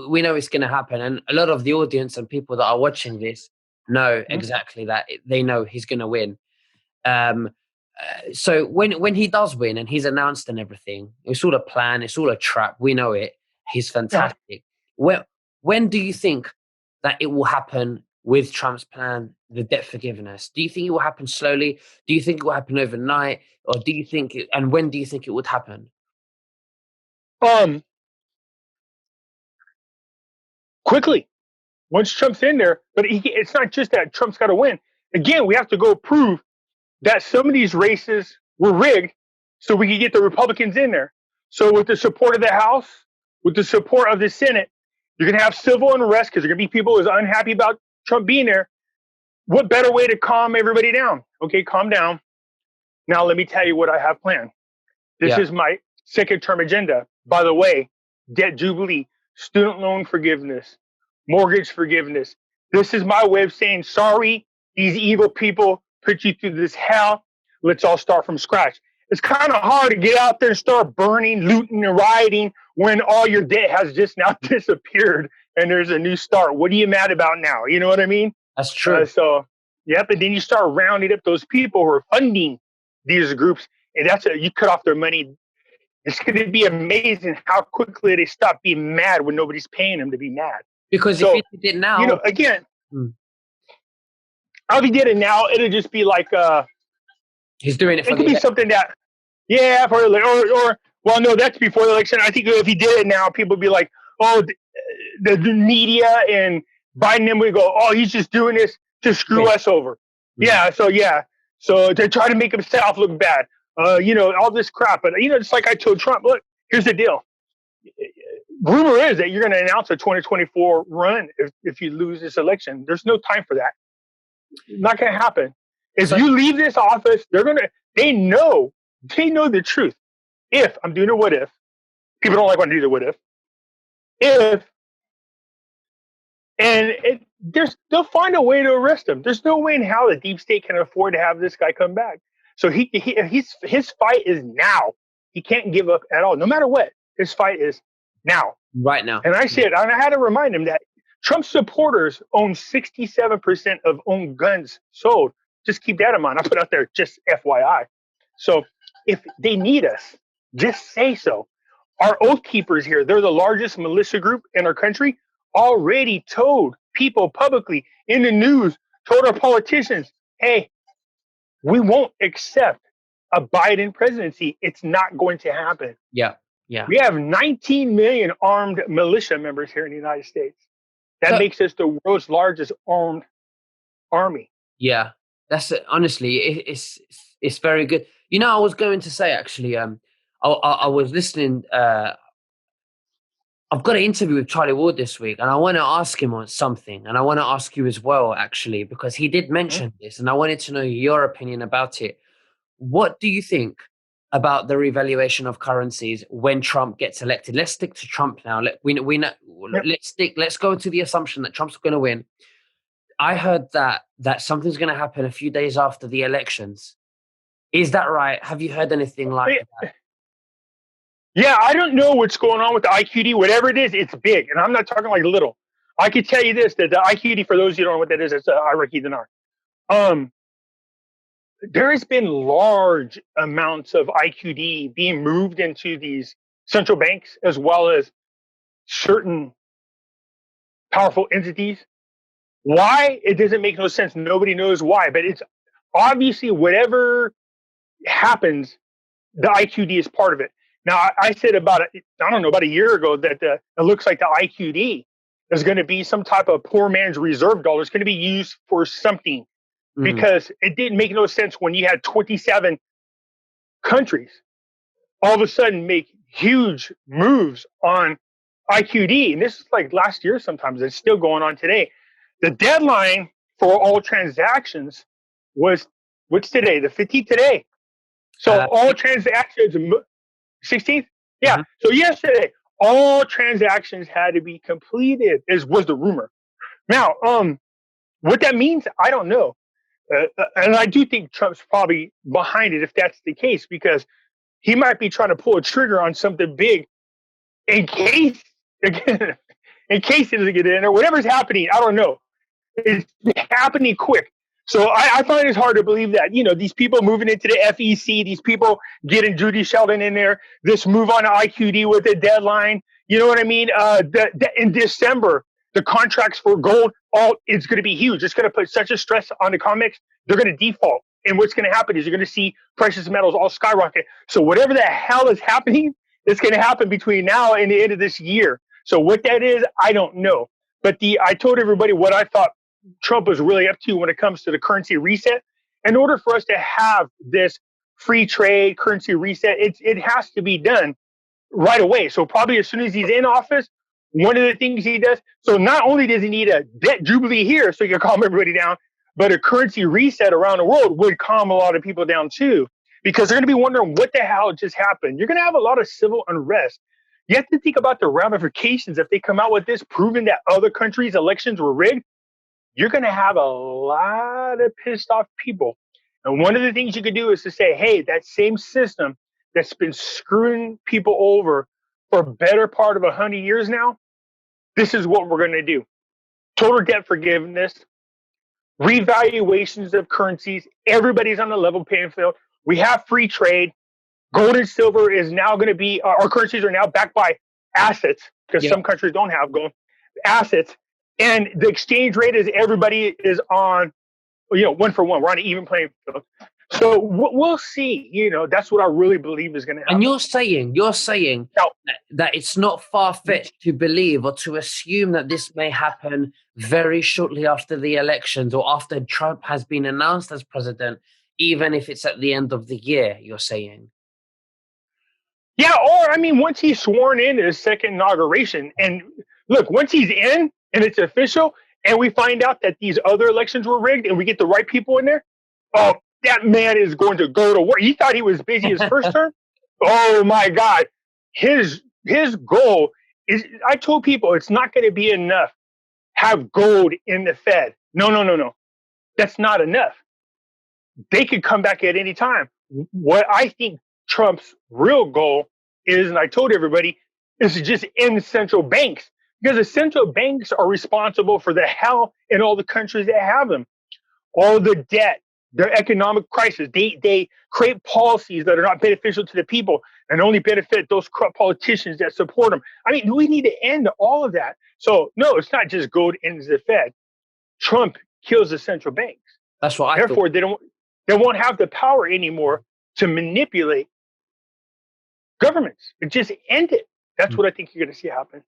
Speaker 1: We know it's going to happen. And a lot of the audience and people that are watching this know exactly that. They know he's going to win. So when he does win and he's announced and everything, it's all a plan. It's all a trap. We know it. He's fantastic.
Speaker 2: Yeah.
Speaker 1: When do you think that it will happen with Trump's plan, the debt forgiveness? Do you think it will happen slowly? Do you think it will happen overnight? Or do you think, and when do you think it would happen?
Speaker 2: Quickly, once Trump's in there. But it's not just that Trump's got to win. Again, we have to go prove that some of these races were rigged so we can get the Republicans in there. So with the support of the House, with the support of the Senate, you're going to have civil unrest because there are going to be people who's unhappy about Trump being there. What better way to calm everybody down? Okay, calm down. Now let me tell you what I have planned. This is my second term agenda. By the way, debt jubilee, student loan forgiveness, mortgage forgiveness. This is my way of saying, sorry, these evil people put you through this hell. Let's all start from scratch. It's kind of hard to get out there and start burning, looting, and rioting when all your debt has just now disappeared and there's a new start. What are you mad about now? You know what I mean?
Speaker 1: That's true.
Speaker 2: And then you start rounding up those people who are funding these groups, and you cut off their money. It's going to be amazing how quickly they stop being mad when nobody's paying them to be mad.
Speaker 1: Because if he did it now,
Speaker 2: again, if he did it now, it'll just be like
Speaker 1: he's doing it.
Speaker 2: It could be something that, well, no, that's before the election. I think if he did it now, people would be like, oh, the media and Biden would go, oh, he's just doing this to screw us over. So to try to make himself look bad, all this crap. But just like I told Trump, look, here's the deal. Rumor is that you're going to announce a 2024 run if you lose this election. There's no time for that. Not going to happen. If you leave this office, they know the truth. If I'm doing a what if, people don't like when I do the what if, they'll find a way to arrest him. There's no way in hell the deep state can afford to have this guy come back. So his fight is now. He can't give up at all, no matter what. His fight is now.
Speaker 1: Right now.
Speaker 2: And I had to remind him that Trump supporters own 67% of owned guns sold. Just keep that in mind. I put out there just FYI. So if they need us, just say so. Our Oath Keepers here, they're the largest militia group in our country, already told people publicly in the news, told our politicians, hey, we won't accept a Biden presidency. It's not going to happen.
Speaker 1: Yeah.
Speaker 2: We have 19 million armed militia members here in the United States. That makes us the world's largest armed army.
Speaker 1: Yeah, that's it. Honestly, it's very good. I was going to say actually, I was listening. I've got an interview with Charlie Ward this week, and I want to ask him on something, and I want to ask you as well, actually, because he did mention this, and I wanted to know your opinion about it. What do you think about the revaluation of currencies when Trump gets elected? Let's stick to Trump now. We know. Let's go to the assumption that Trump's going to win. I heard that something's going to happen a few days after the elections. Is that right? Have you heard anything like that?
Speaker 2: Yeah, I don't know what's going on with the IQD. Whatever it is, it's big. And I'm not talking like little. I could tell you this, that the IQD, for those who don't know what that is, it's Iraqi dinar. There has been large amounts of IQD being moved into these central banks as well as certain powerful entities. Why? It doesn't make no sense. Nobody knows why, but it's obviously whatever happens, the IQD is part of it. Now, I said about a year ago that it looks like the IQD is going to be some type of poor man's reserve dollar. It's going to be used for something because it didn't make no sense when you had 27 countries all of a sudden make huge moves on IQD. And this is like last year sometimes. It's still going on today. The deadline for all transactions was, what's today? The 15th today. So all transactions, 16th? Yeah. So yesterday, all transactions had to be completed, was the rumor. Now, what that means, I don't know. And I do think Trump's probably behind it if that's the case, because he might be trying to pull a trigger on something big in case it doesn't get in or whatever's happening. I don't know. It's happening quick. So I find it hard to believe that, these people moving into the FEC, these people getting Judy Sheldon in there, this move on IQD with the deadline, you know what I mean? In December, the contracts for gold, it's going to be huge. It's going to put such a stress on the COMEX. They're going to default. And what's going to happen is you're going to see precious metals all skyrocket. So whatever the hell is happening, it's going to happen between now and the end of this year. So what that is, I don't know. But I told everybody what I thought Trump was really up to when it comes to the currency reset. In order for us to have this free trade currency reset, it has to be done right away. So probably as soon as he's in office, one of the things he does, so not only does he need a debt jubilee here so he can calm everybody down, but a currency reset around the world would calm a lot of people down too, because they're going to be wondering what the hell just happened. You're going to have a lot of civil unrest. You have to think about the ramifications if they come out with this, proving that other countries' elections were rigged. You're going to have a lot of pissed off people. And one of the things you could do is to say, hey, that same system that's been screwing people over for a better part of 100 years now, this is what we're going to do. Total debt forgiveness, revaluations of currencies. Everybody's on the level playing field. We have free trade. Gold and silver is now going to be, our currencies are now backed by assets, because some countries don't have gold, assets. And the exchange rate is everybody is on, 1 for 1. We're on an even playing field. So we'll see. That's what I really believe is going to
Speaker 1: And
Speaker 2: happen.
Speaker 1: you're saying
Speaker 2: Now,
Speaker 1: that it's not far-fetched to believe or to assume that this may happen very shortly after the elections or after Trump has been announced as president, even if it's at the end of the year, you're saying.
Speaker 2: yeah, or I mean, once he's sworn in his second inauguration, and look, once he's in and it's official, and we find out that these other elections were rigged, and we get the right people in there, oh, that man is going to go to work. He thought he was busy his first term. Oh my God, his goal is. I told people it's not going to be enough. Have gold in the Fed. No, no, no, no. That's not enough. They could come back at any time. What I think Trump's real goal is, and I told everybody, is to just end central banks, because the central banks are responsible for the hell in all the countries that have them, all the debt, their economic crisis. They create policies that are not beneficial to the people and only benefit those corrupt politicians that support them. I mean, we need to end all of that. So no, it's not just gold ends the Fed. Trump kills the central banks.
Speaker 1: That's what I thought.
Speaker 2: Therefore, they won't have the power anymore to manipulate governments. It just end it. That's what I think you're going to see happen.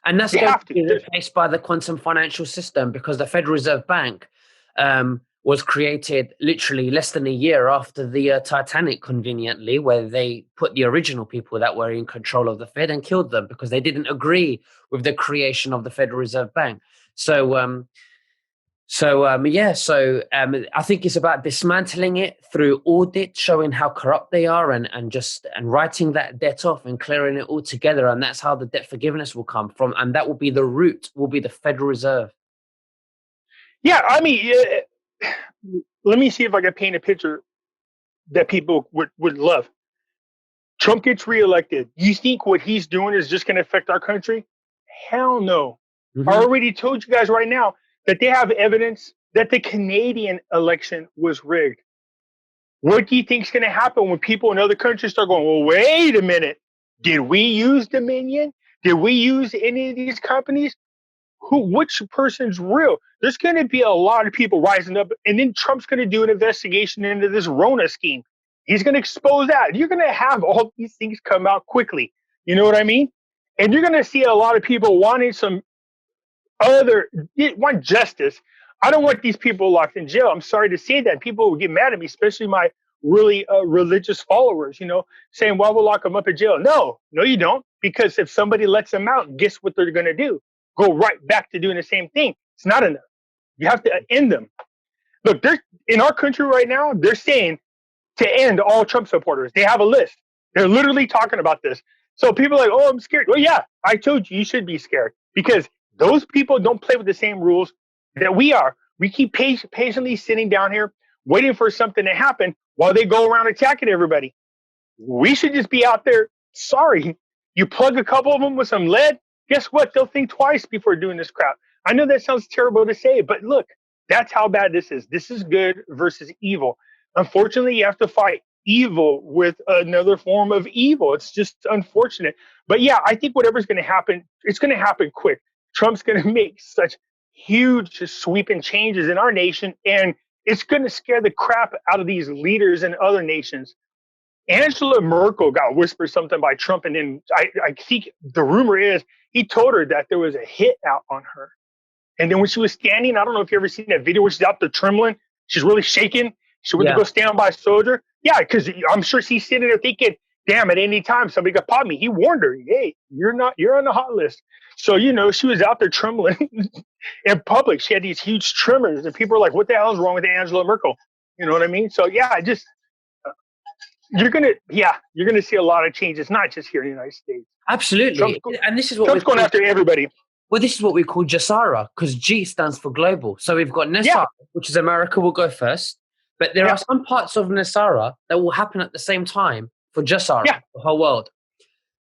Speaker 1: And that's going to be replaced by the quantum financial system, because the Federal Reserve Bank was created literally less than a year after the Titanic, conveniently, where they put the original people that were in control of the Fed and killed them because they didn't agree with the creation of the Federal Reserve Bank. So I think it's about dismantling it through audit, showing how corrupt they are, and writing that debt off and clearing it all together. And that's how the debt forgiveness will come from. And that will be the root, will be the Federal Reserve.
Speaker 2: Yeah, I mean, let me see if I can paint a picture that people would love. Trump gets reelected. You think what he's doing is just going to affect our country? Hell no.
Speaker 1: Mm-hmm.
Speaker 2: I already told you guys right now that they have evidence that the Canadian election was rigged. What do you think is going to happen when people in other countries start going, well, wait a minute. Did we use Dominion? Did we use any of these companies? Which person's real? There's going to be a lot of people rising up, and then Trump's going to do an investigation into this Rona scheme. He's going to expose that. You're going to have all these things come out quickly. You know what I mean? And you're going to see a lot of people wanting want justice. I don't want these people locked in jail. I'm sorry to say that. People will get mad at me, especially my really religious followers, saying, well, we'll lock them up in jail. No, you don't. Because if somebody lets them out, guess what they're going to do? Go right back to doing the same thing. It's not enough. You have to end them. Look, in our country right now, they're saying to end all Trump supporters. They have a list. They're literally talking about this. So people are like, oh, I'm scared. Well, yeah, I told you should be scared, because those people don't play with the same rules that we are. We keep patiently sitting down here waiting for something to happen while they go around attacking everybody. We should just be out there. Sorry, you plug a couple of them with some lead, guess what? They'll think twice before doing this crap. I know that sounds terrible to say, but look, that's how bad this is. This is good versus evil. Unfortunately, you have to fight evil with another form of evil. It's just unfortunate. But yeah, I think whatever's going to happen, it's going to happen quick. Trump's going to make such huge sweeping changes in our nation, and it's going to scare the crap out of these leaders in other nations. Angela Merkel got whispered something by Trump, and then I think the rumor is he told her that there was a hit out on her. And then when she was standing, I don't know if you ever seen that video where she's out there trembling, she's really shaking. She went to go stand by a soldier. Yeah, because I'm sure she's sitting there thinking, damn, at any time somebody could pop me. He warned her, hey, you're on the hot list. So, she was out there trembling in public. She had these huge tremors, and people are like, what the hell is wrong with Angela Merkel? You know what I mean? So yeah, you're gonna see a lot of changes, not just here in the United States.
Speaker 1: Absolutely. And this is what
Speaker 2: Trump's going after everybody.
Speaker 1: Well, this is what we call GESARA, because G stands for global. So we've got Nesara, which is America will go first. But there are some parts of Nesara that will happen at the same time for GESARA, the whole world.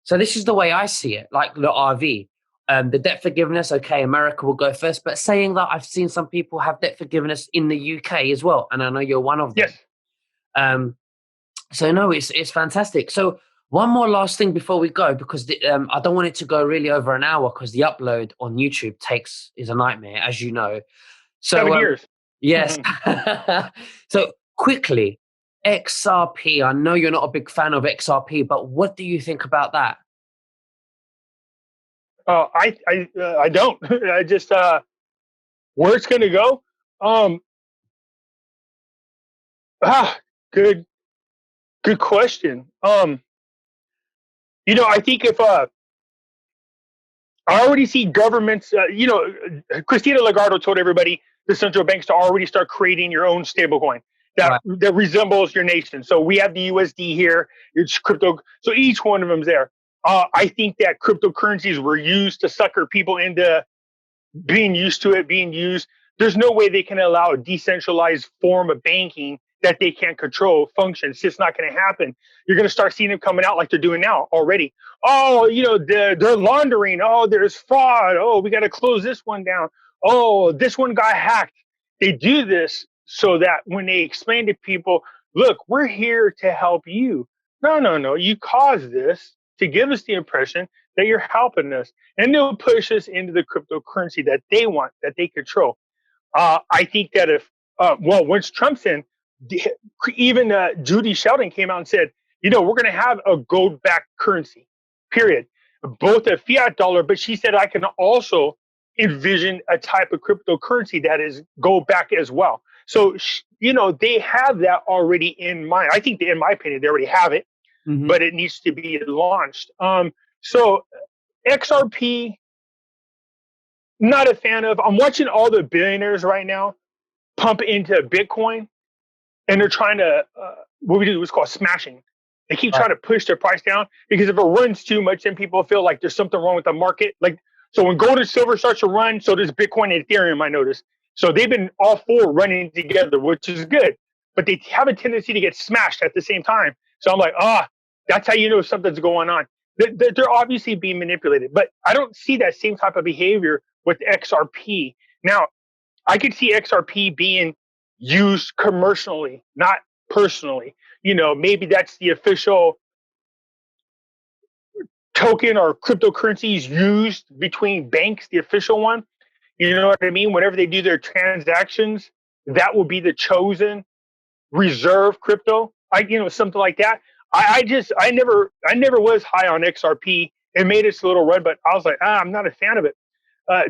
Speaker 1: So this is the way I see it, like the RV. The debt forgiveness, okay, America will go first. But saying that, I've seen some people have debt forgiveness in the UK as well. And I know you're one of them.
Speaker 2: Yes.
Speaker 1: So no, it's fantastic. So one more last thing before we go, because I don't want it to go really over an hour, because the upload on YouTube is a nightmare, as you know. So
Speaker 2: 7 years.
Speaker 1: Yes. So quickly, XRP. I know you're not a big fan of XRP, but what do you think about that?
Speaker 2: I don't. I just where it's going to go. Um, ah, good question. I think if I already see governments, Christina Lagarde told everybody, the central banks, to already start creating your own stablecoin that
Speaker 1: Right.
Speaker 2: that resembles your nation. So we have the USD here, it's crypto. So each one of them's there. I think that cryptocurrencies were used to sucker people into being used to it, being used. There's no way they can allow a decentralized form of banking that they can't control function. It's just not going to happen. You're going to start seeing them coming out like they're doing now already. Oh, they're laundering. Oh, there's fraud. Oh, we got to close this one down. Oh, this one got hacked. They do this so that when they explain to people, look, we're here to help you. No, no, no. You caused this to give us the impression that you're helping us. And they'll push us into the cryptocurrency that they want, that they control. I think that if, once Trump's in, even Judy Sheldon came out and said, we're going to have a gold-backed currency, period. Both a fiat dollar, but she said I can also envision a type of cryptocurrency that is gold-backed as well. So, they have that already in mind. I think, in my opinion, they already have it, but it needs to be launched. So XRP, not a fan of. I'm watching all the billionaires right now pump into Bitcoin, and they're trying to what we do is called smashing. They keep trying to push their price down because if it runs too much, then people feel like there's something wrong with the market. Like, so when gold and silver starts to run, so does Bitcoin and Ethereum, I noticed. So they've been all four running together, which is good, but they have a tendency to get smashed at the same time. So I'm like, that's how you know something's going on. They're obviously being manipulated, but I don't see that same type of behavior with XRP. Now, I could see XRP being used commercially, not personally. Maybe that's the official token or cryptocurrencies used between banks, the official one. You know what I mean? Whenever they do their transactions, that will be the chosen reserve crypto. Something like that. I never was high on XRP. It made its little run, but I was like, I'm not a fan of it.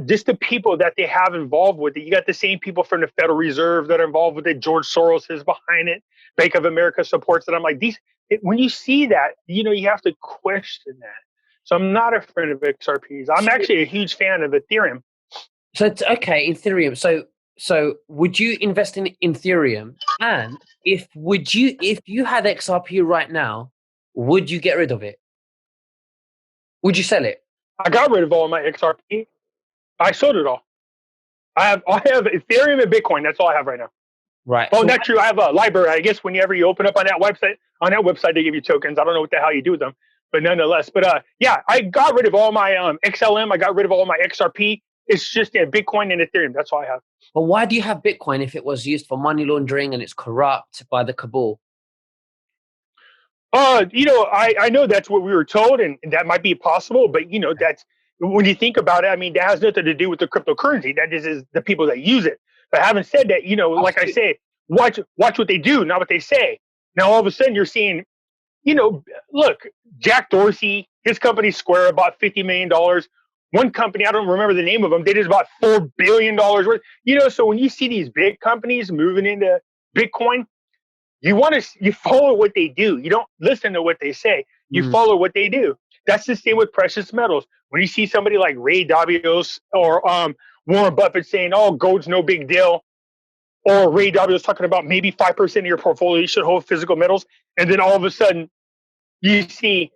Speaker 2: Just the people that they have involved with it. You got the same people from the Federal Reserve that are involved with it. George Soros is behind it. Bank of America supports it. I'm like, when you see that, you have to question that. So I'm not a fan of XRPs. I'm actually a huge fan of Ethereum.
Speaker 1: So it's okay, Ethereum. So would you invest in Ethereum? And if you had XRP right now, would you get rid of it? Would you sell it?
Speaker 2: I got rid of all my XRP. I sold it all. I have Ethereum and Bitcoin. That's all I have right now.
Speaker 1: Right.
Speaker 2: Oh, not true. I have a LBRY. I guess whenever you open up on that website, they give you tokens. I don't know what the hell you do with them, but nonetheless. But yeah, I got rid of all my XLM. I got rid of all my XRP. It's just Bitcoin and Ethereum. That's all I have.
Speaker 1: But why do you have Bitcoin if it was used for money laundering and it's corrupt by the cabal?
Speaker 2: I know that's what we were told, and that might be possible. But that's when you think about it. I mean, that has nothing to do with the cryptocurrency. That is the people that use it. But having said that, like I say, watch what they do, not what they say. Now all of a sudden you're seeing, look, Jack Dorsey, his company Square bought $50 million. One company, I don't remember the name of them, they just bought $4 billion worth. So when you see these big companies moving into Bitcoin, you follow what they do. You don't listen to what they say. You follow what they do. That's the same with precious metals. When you see somebody like Ray Dalio or Warren Buffett saying, "Oh, gold's no big deal," or Ray Dalio talking about maybe 5% of your portfolio you should hold physical metals, and then all of a sudden you see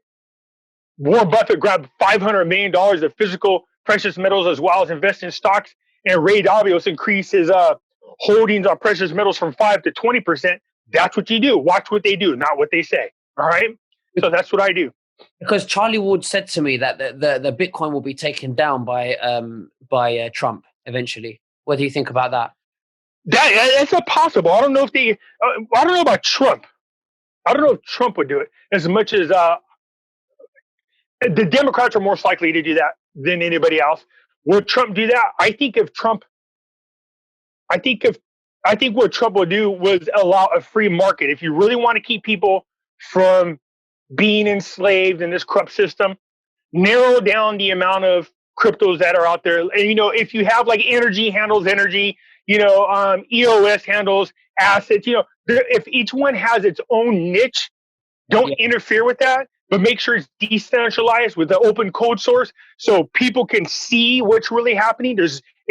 Speaker 2: Warren Buffett grab $500 million of physical precious metals as well as invest in stocks, and Ray Dalio increase his holdings on precious metals from 5 to 20%. That's what you do. Watch what they do, not what they say. All right. So that's what I do.
Speaker 1: Because Charlie Ward said to me that the Bitcoin will be taken down by Trump eventually. What do you think about that?
Speaker 2: That's not possible. I don't know if I don't know about Trump. I don't know if Trump would do it as much as the Democrats are most likely to do that than anybody else. Will Trump do that? I think if I think what Trump will do was allow a free market. If you really want to keep people from being enslaved in this corrupt system, narrow down the amount of cryptos that are out there. And, if you have like energy handles energy, EOS handles assets, if each one has its own niche, don't interfere with that, but make sure it's decentralized with the open code source so people can see what's really happening.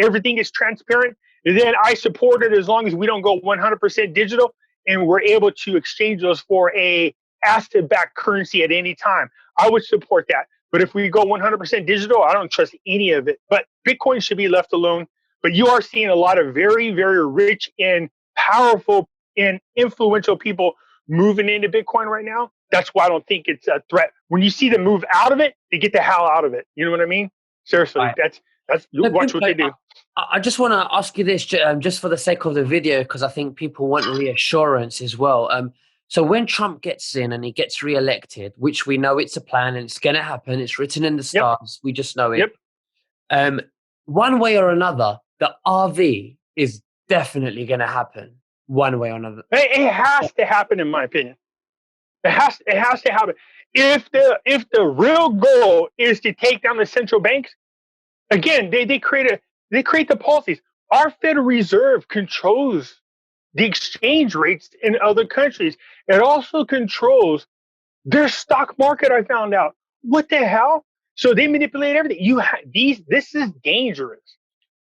Speaker 2: Everything is transparent. And then I support it as long as we don't go 100% digital and we're able to exchange those for a asset-backed currency at any time. I would support that. But if we go 100% digital, I don't trust any of it. But Bitcoin should be left alone. But you are seeing a lot of very, very rich and powerful and influential people moving into Bitcoin right now. That's why I don't think it's a threat. When you see them move out of it, they get the hell out of it. You know what I mean? Seriously,
Speaker 1: Right.
Speaker 2: that's watch what they do.
Speaker 1: I just want to ask you this, just for the sake of the video, because I think people want reassurance as well. So when Trump gets in and he gets reelected, which we know it's a plan and it's going to happen, it's written in the stars, we just know it. One way or another, the RV is definitely going to happen. One way or another.
Speaker 2: It has to happen, in my opinion. It has to happen. If the real goal is to take down the central banks, again, they create the policies. Our Federal Reserve controls the exchange rates in other countries. It also controls their stock market. I found out. What the hell? So they manipulate everything. This is dangerous.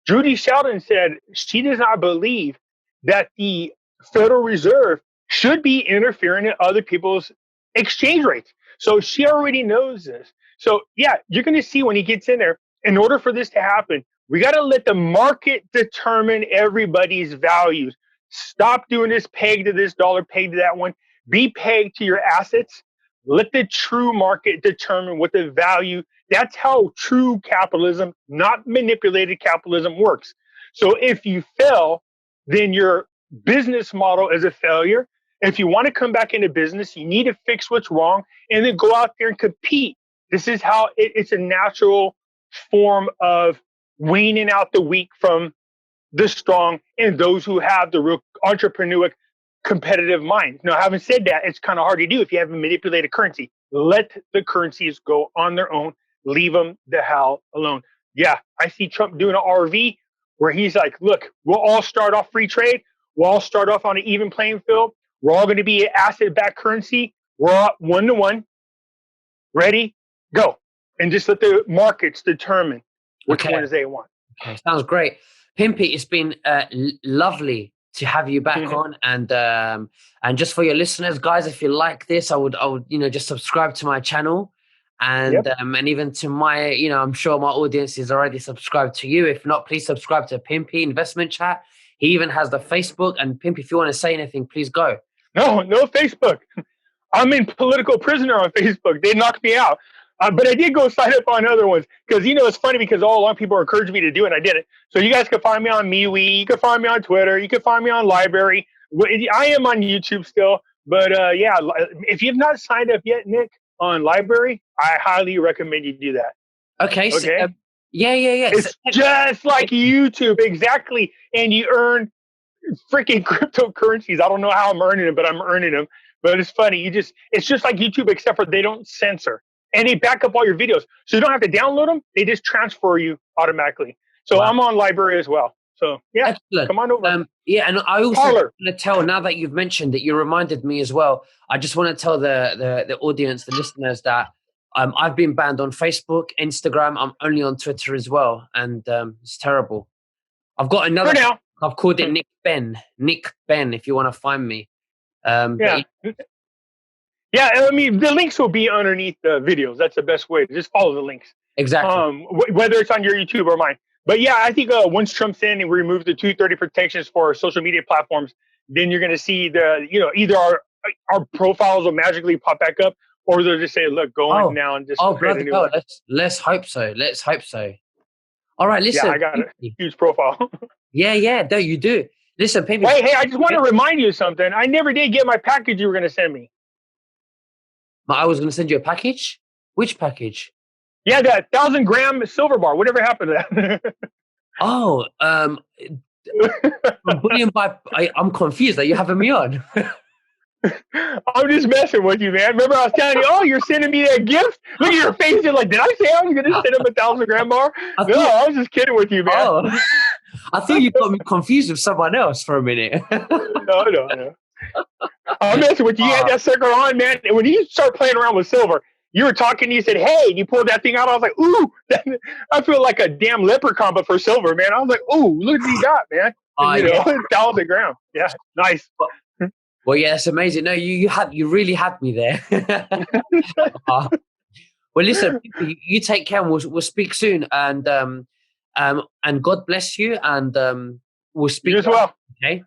Speaker 2: Judy Sheldon said she does not believe that the Federal Reserve should be interfering in other people's exchange rates. So she already knows this. So yeah, you're going to see when he gets in there, in order for this to happen, we got to let the market determine everybody's values. Stop doing this peg to this dollar, peg to that one. Be pegged to your assets. Let the true market determine what the value. That's how true capitalism, not manipulated capitalism, works. So if you fail, then your business model is a failure. If you want to come back into business, you need to fix what's wrong and then go out there and compete. This is how it's a natural form of weaning out the weak from the strong and those who have the real entrepreneurial competitive mind. Now, having said that, it's kind of hard to do if you have a manipulated currency. Let the currencies go on their own. Leave them the hell alone. Yeah, I see Trump doing an RV where he's like, look, we'll all start off free trade. We'll all start off on an even playing field. We're all going to be an asset-backed currency. We're all 1-to-1. Ready? Go. And just let the markets determine which ones they want.
Speaker 1: Okay, sounds great. Pimpy, it's been lovely to have you back on, and just for your listeners, guys, if you like this, I would just subscribe to my channel, and even to my, I'm sure my audience is already subscribed to you. If not, please subscribe to Pimpy Investment Chat. He even has the Facebook, and Pimpy, if you want to say anything, please go.
Speaker 2: No Facebook. I'm in political prisoner on Facebook. They knocked me out. But I did go sign up on other ones because, it's funny because a lot of people encouraged me to do it, and I did it. So you guys can find me on Mewe. You can find me on Twitter. You can find me on LBRY. I am on YouTube still. But, if you've not signed up yet, Nick, on LBRY, I highly recommend you do that.
Speaker 1: Okay. So, yeah.
Speaker 2: It's just like YouTube. Exactly. And you earn freaking cryptocurrencies. I don't know how I'm earning them, but I'm earning them. But it's funny. It's just like YouTube, except for they don't censor. And they back up all your videos. So you don't have to download them. They just transfer you automatically. So I'm on LBRY as well. So yeah,
Speaker 1: excellent.
Speaker 2: Come on over.
Speaker 1: And I also want to tell, now that you've mentioned that, you reminded me as well, I just want to tell the audience, the listeners, that I've been banned on Facebook, Instagram. I'm only on Twitter as well. And it's terrible. I've got another, I've called it Nick Ben, if you want to find me.
Speaker 2: Yeah, I mean, the links will be underneath the videos. That's the best way. Just follow the links.
Speaker 1: Exactly.
Speaker 2: Whether it's on your YouTube or mine. But yeah, I think once Trump's in and we remove the 230 protections for social media platforms, then you're going to see either our profiles will magically pop back up, or they'll just say, look, go on now and just create a new one.
Speaker 1: Let's hope so. Let's hope so. All right, listen.
Speaker 2: Yeah, I got a huge profile.
Speaker 1: Yeah, no, you do. Listen, Pimpy.
Speaker 2: Wait, hey, I just want to remind you of something. I never did get my package you were going to send me.
Speaker 1: I was going to send you a package? Which package?
Speaker 2: Yeah, that 1,000-gram silver bar. Whatever happened to that?
Speaker 1: bullion buy. I'm confused. Are you having me on?
Speaker 2: I'm just messing with you, man. Remember I was telling you, oh, you're sending me that gift? Look at your face. You're like, did I say I was going to send him 1,000 gram bar? No, I was just kidding with you, man.
Speaker 1: Oh, I thought you got me confused with someone else for a minute.
Speaker 2: No. I'm messing with you. You had that sucker on, man. And when you start playing around with silver, you were talking, you said, hey, and you pulled that thing out. I was like, ooh, I feel like a damn leprechaun, but for silver, man. I was like, ooh, look what you got, man. 1,000 gram. Yeah, nice.
Speaker 1: Well, yeah, it's amazing. No, you really had me there. Well, listen, you take care, and we'll speak soon, and God bless you, and we'll speak
Speaker 2: you as well.
Speaker 1: Okay.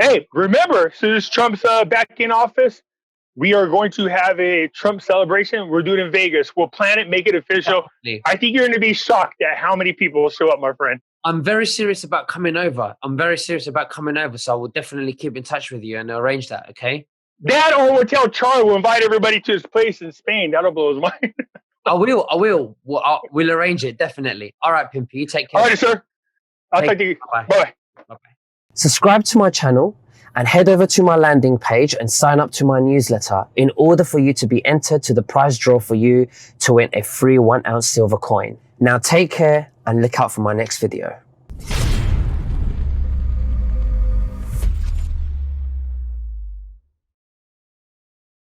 Speaker 2: Hey, remember, as soon as Trump's back in office, we are going to have a Trump celebration. We're doing it in Vegas. We'll plan it, make it official. Definitely. I think you're going to be shocked at how many people will show up, my friend.
Speaker 1: I'm very serious about coming over. So I will definitely keep in touch with you and arrange that, okay?
Speaker 2: That, or we'll tell Charlie, we'll invite everybody to his place in Spain. That'll blow his mind.
Speaker 1: I will. We'll arrange it, definitely. All right, Pimpy, you take care.
Speaker 2: All right, sir. I'll talk to you. Bye.
Speaker 1: Bye-bye. Subscribe to my channel and head over to my landing page and sign up to my newsletter in order for you to be entered to the prize draw for you to win a free 1 ounce silver coin. Now take care and look out for my next video.